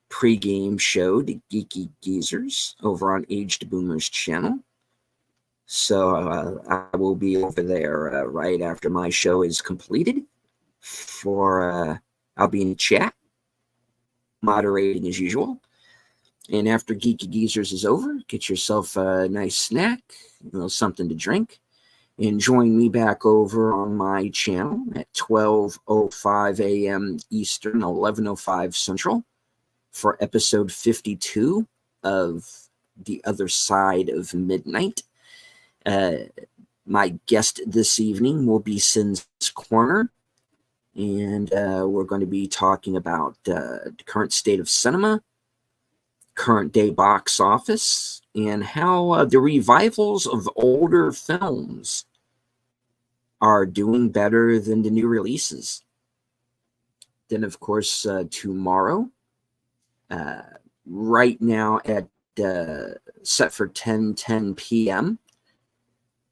pre-game show, the Geeky Geezers, over on Aged Boomers channel. So I will be over there right after my show is completed. I'll be in chat, moderating as usual. And after Geeky Geezers is over, get yourself a nice snack, something to drink, and join me back over on my channel at 12:05 a.m. Eastern, 11:05 Central, for episode 52 of The Other Side of Midnight. My guest this evening will be Sin's Corner, and we're going to be talking about the current state of cinema, current day box office, and how the revivals of older films are doing better than the new releases. Then, of course, tomorrow, right now at set for 10:10 p.m.,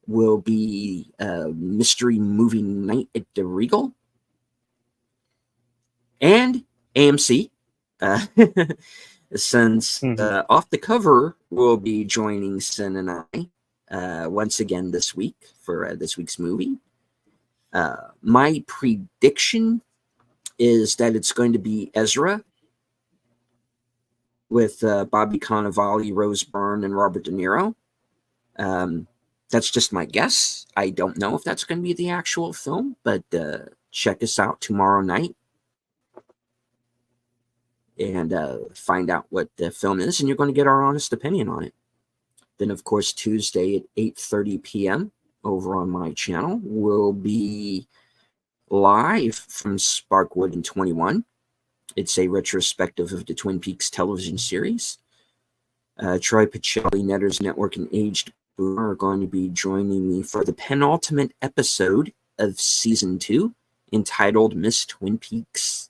will be Mystery Movie Night at the Regal. And AMC, since Off the Cover will be joining Sin and I once again this week for this week's movie. My prediction is that it's going to be Ezra with Bobby Cannavale, Rose Byrne, and Robert De Niro. That's just my guess. I don't know if that's going to be the actual film, but check us out tomorrow night and find out what the film is, and you're going to get our honest opinion on it. Then, of course, Tuesday at 8:30 p.m. over on my channel will be live from Sparkwood and 21. It's a retrospective of the Twin Peaks television series. Troy Pacelli, Netters Network, and Aged Boomer are going to be joining me for the penultimate episode of season 2, entitled Miss Twin Peaks.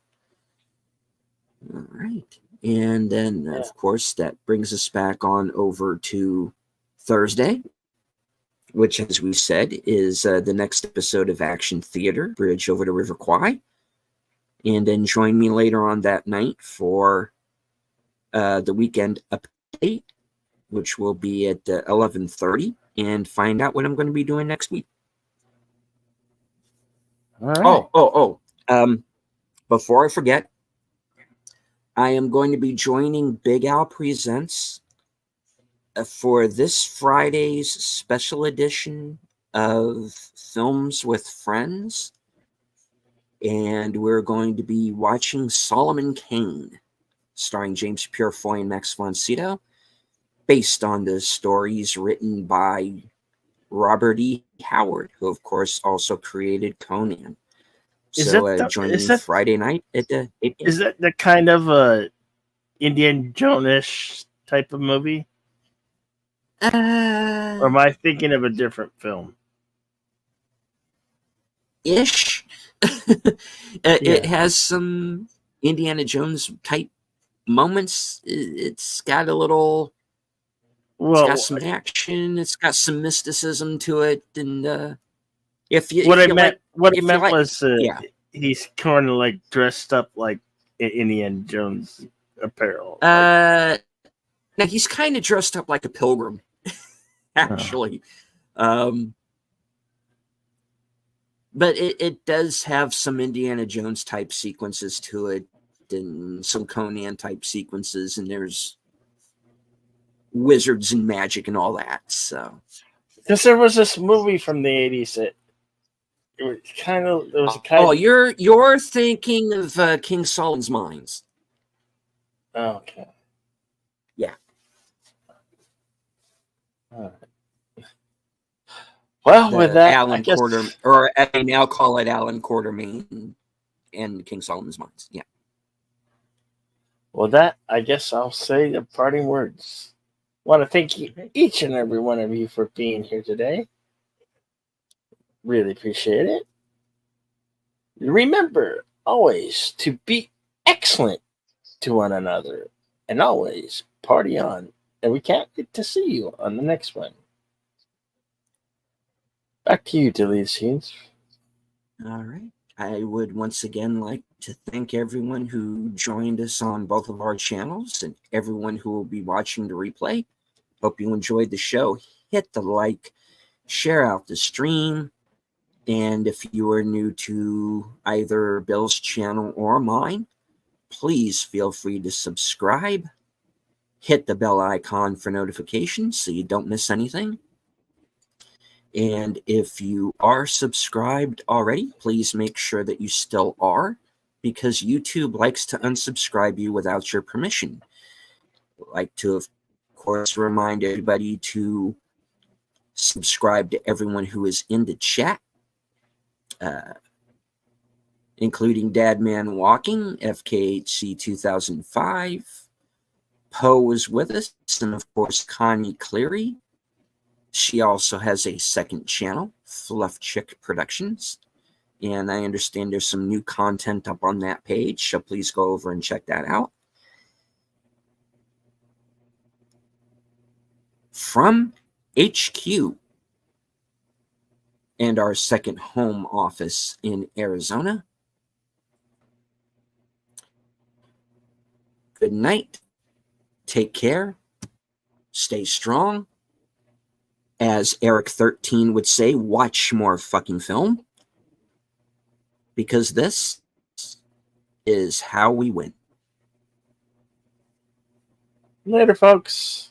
All right. And then, of course, that brings us back on over to Thursday, which, as we said, is the next episode of Action Theater, Bridge Over the River Kwai. And then join me later on that night for the weekend update, which will be at 11:30, and find out what I'm going to be doing next week. All right. Before I forget, I am going to be joining Big Al Presents for this Friday's special edition of Films with Friends. And we're going to be watching Solomon Kane, starring James Purefoy and Max von Sydow, based on the stories written by Robert E. Howard, who, of course, also created Conan. Join me Friday night at 8 p.m. Is that the kind of Indiana Jones-ish type of movie? Or am I thinking of a different film? Ish. It has some Indiana Jones type moments. It's got a little. It's got some action. It's got some mysticism to it, and what I meant was he's kind of like dressed up like Indiana Jones apparel. Now he's kind of dressed up like a pilgrim, actually. But it does have some Indiana Jones type sequences to it, and some Conan type sequences, and there's wizards and magic and all that. So, because there was this movie from the 80s that it was kind of. You're thinking of King Solomon's Mines. Okay. Yeah. All right. Well, with that, Alan Quartermain, or I now call it Alan Quartermain and King Solomon's Mines. Yeah. Well, that, I guess I'll say the parting words. I want to thank each and every one of you for being here today. Really appreciate it. Remember always to be excellent to one another, and always party on. And we can't wait to see you on the next one. Back to you, Delicious. All right. I would once again like to thank everyone who joined us on both of our channels and everyone who will be watching the replay. Hope you enjoyed the show. Hit the like, share out the stream, and if you are new to either Bill's channel or mine, please feel free to subscribe. Hit the bell icon for notifications so you don't miss anything. And if you are subscribed already, please make sure that you still are, because YouTube likes to unsubscribe you without your permission. I'd like to, of course, remind everybody to subscribe to everyone who is in the chat, including Dadman Walking, FKHC 2005. Poe is with us, and of course, Connie Cleary. She also has a second channel, Fluff Chick Productions, and I understand there's some new content up on that page, so please go over and check that out. From HQ and our second home office in Arizona, good night, take care, stay strong. As Eric 13 would say, watch more fucking film, because this is how we win. Later, folks.